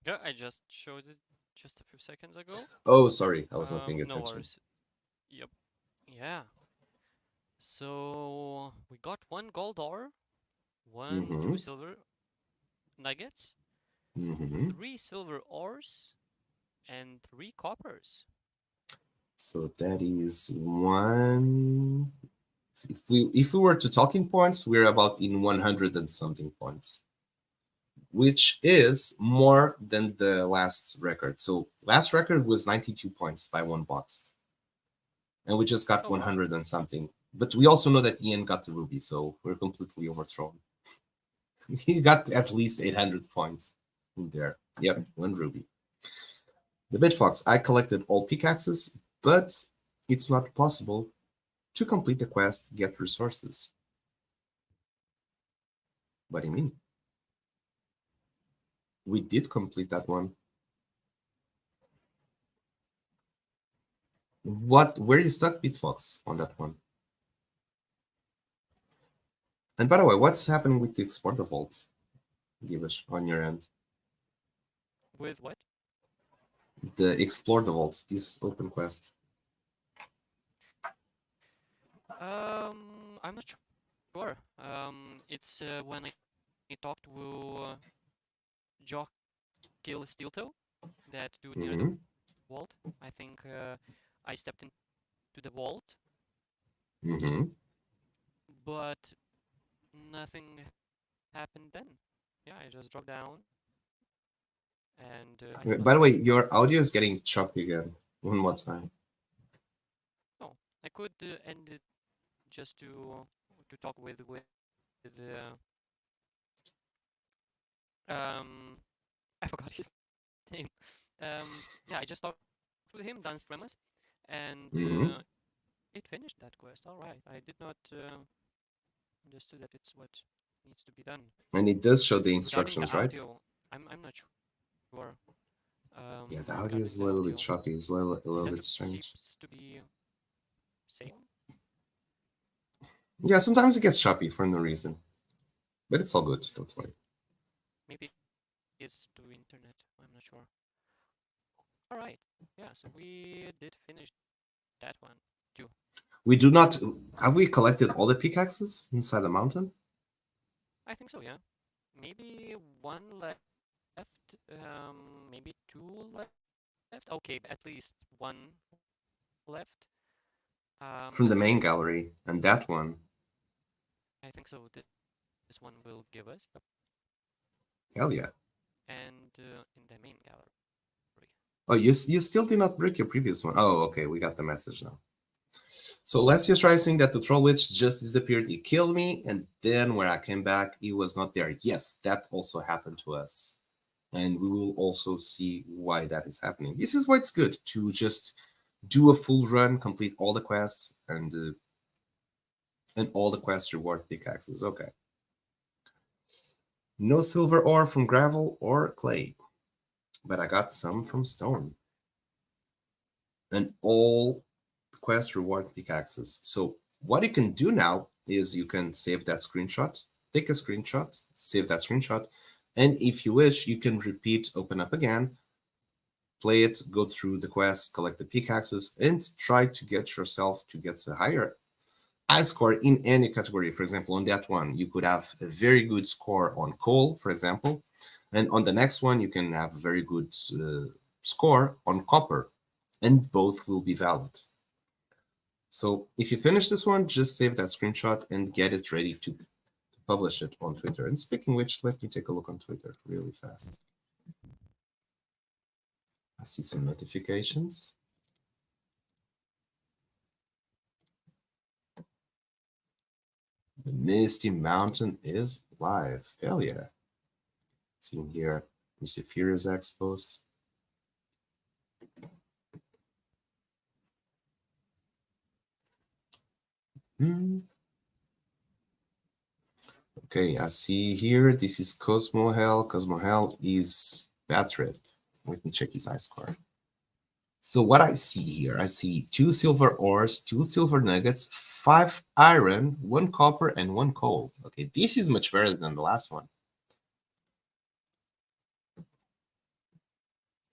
Yeah, I just showed it just a few seconds ago. Oh, sorry, I was not paying attention. No worries. Yep. Yeah. So we got 1 gold ore, 2 silver nuggets, 3 silver ores, and 3 coppers. So that is one. If we were to talking points, we're about in 100 and something points, which is more than the last record. So last record was 92 points by one box, and we just got 100 and something. But we also know that Ian got the ruby, so we're completely overthrown. He got at least 800 points in there. Yep, 1 ruby. The Bitfox, I collected all pickaxes, but it's not possible to complete the quest, get resources. What do you mean? We did complete that one. Where you stuck, Bitfox, on that one? And by the way, what's happening with the Exporter Vault? Give us on your end. With what? The Explore the Vault, this open quest. I'm not sure. It's when I talked to Jock Kill Steeltoe, that dude near the vault. I think I stepped into the vault, but nothing happened then. Yeah, I just dropped down. And by the way, your audio is getting choppy again. One more time. No, I could end it just to talk with I forgot his name. Yeah, I just talked with him, done streamers, and it finished that quest. All right, I did not understood that it's what needs to be done. And it does show the instructions, right? I'm not sure. Yeah, the audio is a little bit choppy. It's a little bit strange. Seems to be same. Yeah, sometimes it gets choppy for no reason, but it's all good. Don't worry. Maybe it's the internet. I'm not sure. All right. Yeah. So we did finish that one too. We do not. Have we collected all the pickaxes inside the mountain? I think so. Yeah. Maybe 1 left. Maybe 2 left. Okay, at least 1 left. From the main gallery, and that one. think so. This one will give us. Hell yeah. And in the main gallery. Oh, you still did not break your previous one. Oh, okay, we got the message now. So let's just try saying that the troll witch just disappeared. He killed me, and then when I came back, he was not there. Yes, that also happened to us. And we will also see why that is happening. This is why it's good to just do a full run, complete all the quests, and all the quests reward pickaxes. Okay. No silver ore from gravel or clay, but I got some from stone. And all quests reward pickaxes. So what you can do now is you can save that screenshot, take a screenshot, save that screenshot, and if you wish, you can repeat, open up again, play it, go through the quest, collect the pickaxes, and try to get yourself to get a higher score in any category. For example, on that one, you could have a very good score on coal, for example, and on the next one, you can have a very good score on copper, and both will be valid. So if you finish this one, just save that screenshot and get it ready to publish it on Twitter. And speaking of which, let me take a look on Twitter really fast. I see some notifications. The Misty Mountain is live. Hell yeah. See here, Mr. Furious X post. Okay, I see here, this is Cosmo Hell. Cosmo Hell is Batrip. Let me check his ice score. So what I see here, I see 2 silver ores, 2 silver nuggets, 5 iron, 1 copper, and 1 coal. Okay, this is much better than the last one.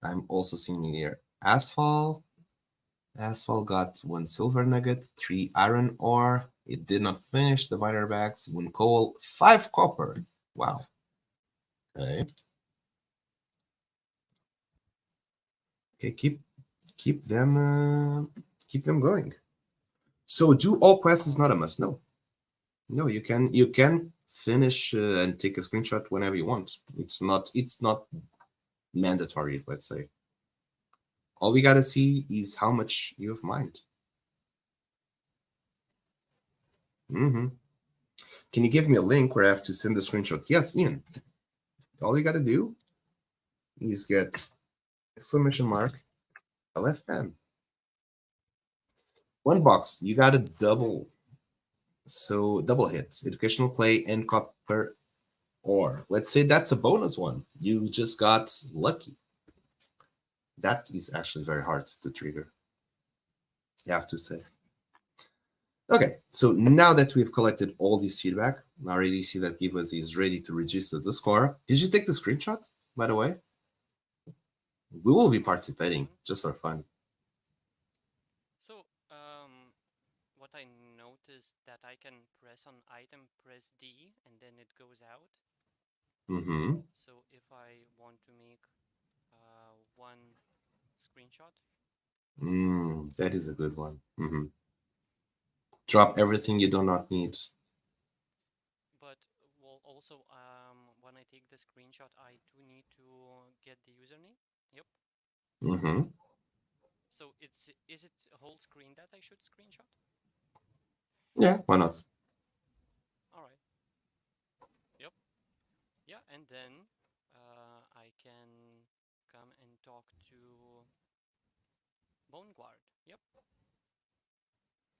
I'm also seeing here Asphalt. Asphalt got 1 silver nugget, 3 iron ore. It did not finish the miner bags. 1 coal, 5 copper. Wow. Okay. Okay, keep them going. So do all quests is not a must. No, you can finish and take a screenshot whenever you want. It's not mandatory. Let's say. All we gotta see is how much you have mined. Can you give me a link where I have to send the screenshot? Yes, Ian. All you gotta do is get exclamation mark LFM. 1 box. You got a double. So double hit, educational clay and copper ore. Let's say that's a bonus one. You just got lucky. That is actually very hard to trigger, you have to say. Okay, so now that we've collected all this feedback, I already see that Gibbons is ready to register the score. Did you take the screenshot, by the way? We will be participating, just for fun. So, what I noticed that I can press on item, press D, and then it goes out. So if I want to make 1 screenshot. That is a good one. Drop everything you do not need. But well, also when I take the screenshot, I do need to get the username. Yep. So is it a whole screen that I should screenshot? Yeah, why not? All right. Yep. Yeah, and then I can come and talk to Bone Guard. Yep.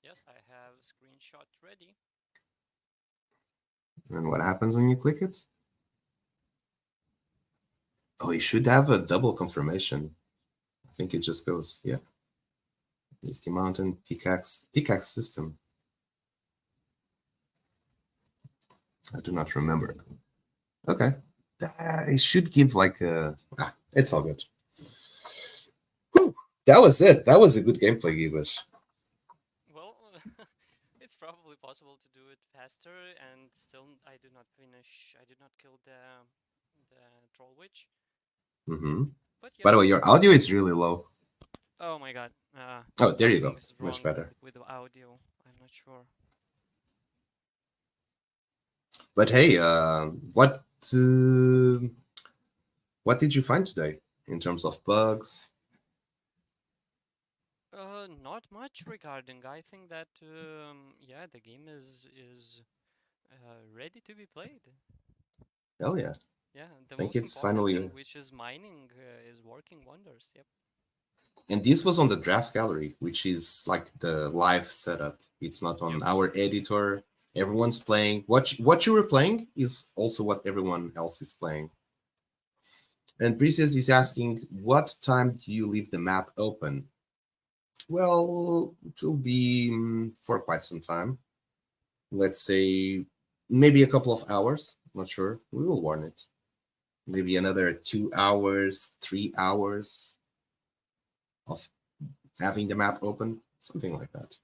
Yes, I have screenshot ready. And what happens when you click it? Oh, you should have a double confirmation. I think it just goes, yeah. Misty Mountain Pickaxe system. I do not remember. Okay. It should give like a... it's all good. Whew. That was it. That was a good gameplay, Gibish. Well, it's probably possible to do it faster, and still I did not kill the troll witch. But yeah. By the way, your audio is really low. Oh my god. Oh, there you go. Much better. With the audio. I'm not sure. But hey, uh, what did you find today in terms of bugs? Not much regarding. I think that yeah, the game is ready to be played. Hell yeah. Yeah, I the think most it's important finally. thing, which is mining, is working wonders. Yep. And this was on the draft gallery, which is like the live setup. It's not on Yep. our editor. Everyone's playing. What you were playing is also what everyone else is playing. And Precious is asking, what time do you leave the map open? Well, it will be for quite some time. Let's say maybe a couple of hours. Not sure. We will warn it. Maybe another 2 hours, 3 hours of having the map open, something like that.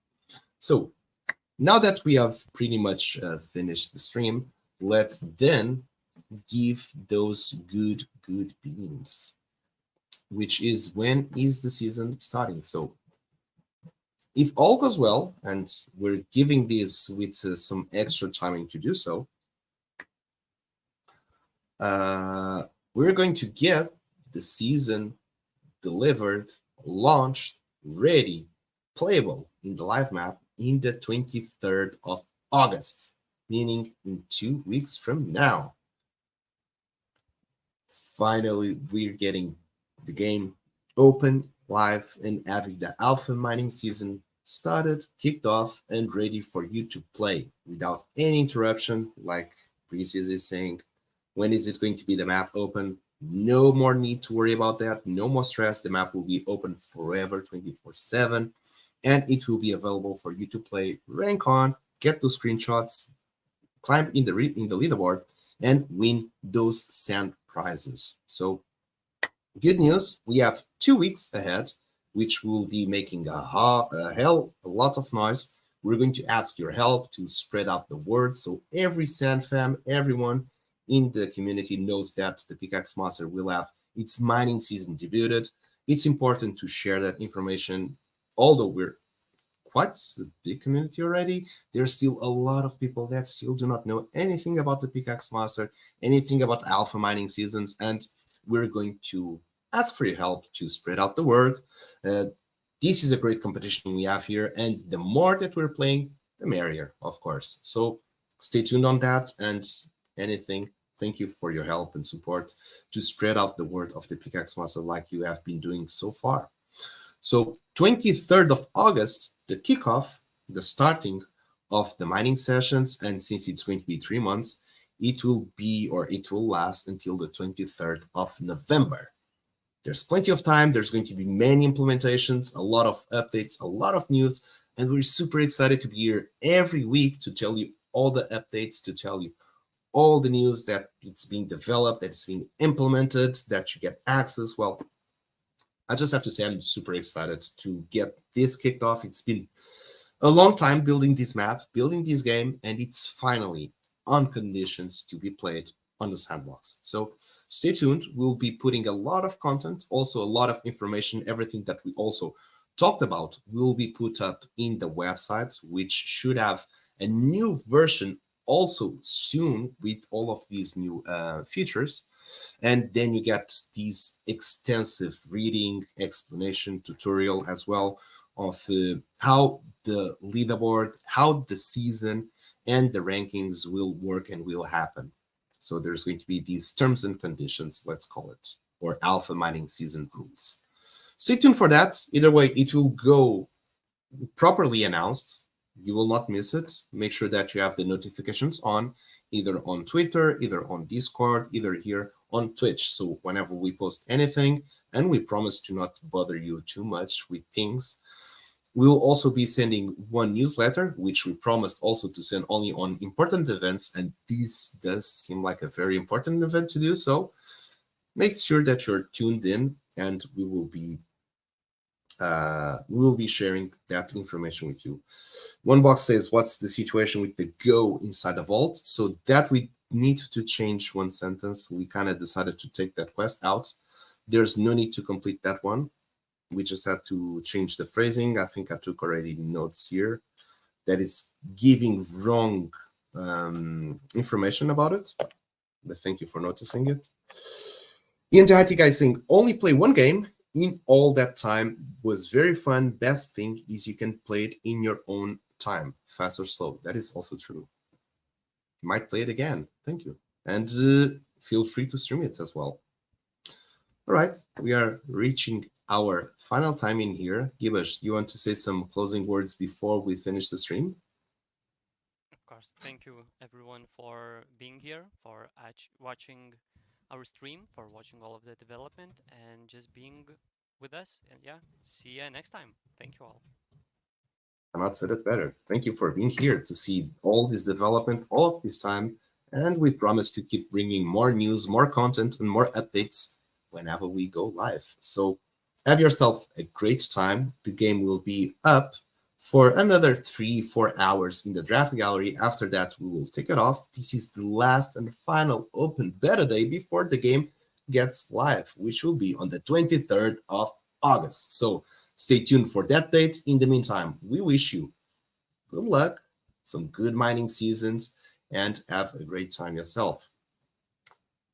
So now that we have pretty much finished the stream, let's then give those good beans, which is when is the season starting. So if all goes well, and we're giving this with some extra timing to do so, uh, we're going to get the season delivered, launched, ready, playable in the live map in the 23rd of August, meaning in 2 weeks from now. Finally, we're getting the game open, live, and having the alpha mining season started, kicked off, and ready for you to play without any interruption. Like Previous is saying, when is it going to be the map open? No more need to worry about that. No more stress. The map will be open forever, 24/7, and it will be available for you to play, rank on, get those screenshots, climb in the leaderboard, and win those sand prizes. So good news, we have 2 weeks ahead, which will be making a lot of noise. We're going to ask your help to spread out the word so every sand fam, everyone in the community knows that the Pickaxe Master will have its mining season debuted. It's important to share that information, although we're quite a big community already. There's still a lot of people that still do not know anything about the Pickaxe Master, anything about alpha mining seasons, and we're going to ask for your help to spread out the word. Uh, this is a great competition we have here, and the more that we're playing, the merrier, of course. So stay tuned on that, and anything. Thank you for your help and support to spread out the word of the Pickaxe Master like you have been doing so far. So 23rd of August, the kickoff, the starting of the mining sessions, and since it's going to be 3 months, it will last until the 23rd of November. There's plenty of time. There's going to be many implementations, a lot of updates, a lot of news, and we're super excited to be here every week to tell you all the updates, to tell you all the news that it's being developed, that it's being implemented, that you get access. Well, I just have to say I'm super excited to get this kicked off. It's been a long time building this map, building this game, and it's finally on conditions to be played on the Sandbox. So stay tuned. We'll be putting a lot of content, also a lot of information, everything that we also talked about will be put up in the website, which should have a new version also soon with all of these new features. And then you get these extensive reading, explanation, tutorial as well of how the leaderboard, how the season and the rankings will work and will happen. So there's going to be these terms and conditions, let's call it, or alpha mining season rules. Stay tuned for that. Either way, it will go properly announced. You will not miss it. Make sure that you have the notifications on, either on Twitter, either on Discord, either here on Twitch. So whenever we post anything, and we promise to not bother you too much with pings, we'll also be sending one newsletter, which we promised also to send only on important events. And this does seem like a very important event to do. So make sure that you're tuned in, and we will be sharing that information with you. One box says, what's the situation with the Go inside the vault? So that we need to change one sentence. We kind of decided to take that quest out. There's no need to complete that one. We just have to change the phrasing. I think I took already notes here. That is giving wrong information about it, but thank you for noticing it. Ian Jahati guys saying only play one game in all that time was very fun. Best thing is you can play it in your own time, fast or slow. That is also true. Might play it again. Thank you. And feel free to stream it as well. All right, we are reaching our final time in here. Gibbous, you want to say some closing words before we finish the stream? Of course, thank you everyone for being here, for watching our stream, for watching all of the development, and just being with us. And yeah, see you next time. Thank you all. Cannot said it better. Thank you for being here to see all this development all of this time. And we promise to keep bringing more news, more content, and more updates whenever we go live. So have yourself a great time. The game will be up for another 3-4 hours in the draft gallery. After that, we will take it off. This is the last and final open beta day before the game gets live, which will be on the 23rd of August. So stay tuned for that date. In the meantime, we wish you good luck, some good mining seasons, and have a great time yourself.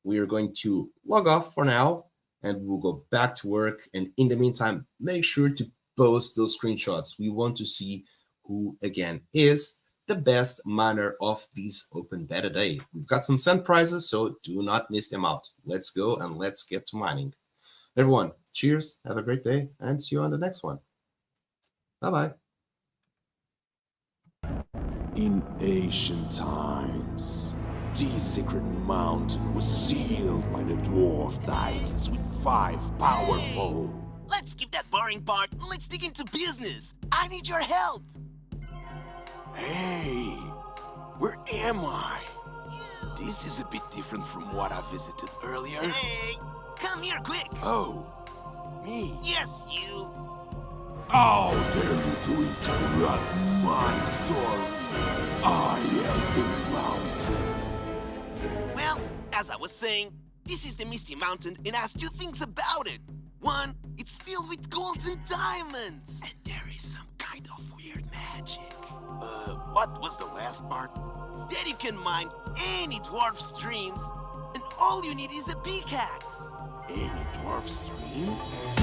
We are going to log off for now, and we'll go back to work. And in the meantime, make sure to post those screenshots. We want to see who, again, is the best miner of this open beta day. We've got some sand prizes, so do not miss them out. Let's go and let's get to mining. Everyone, cheers, have a great day, and see you on the next one. Bye-bye. In ancient times, the secret mountain was sealed by the dwarf deities with 5 powerful. Let's skip that boring part and let's dig into business. I need your help. Hey, where am I? This is a bit different from what I visited earlier. Hey, come here quick. Oh, me? Yes, you. How dare you to interrupt my story? I am the mountain. Well, as I was saying, this is the Misty Mountain and has 2 things about it. One, it's filled with golds and diamonds. And there is some kind of weird magic. What was the last part? Instead, you can mine any dwarf streams, and all you need is a pickaxe. Any dwarf streams?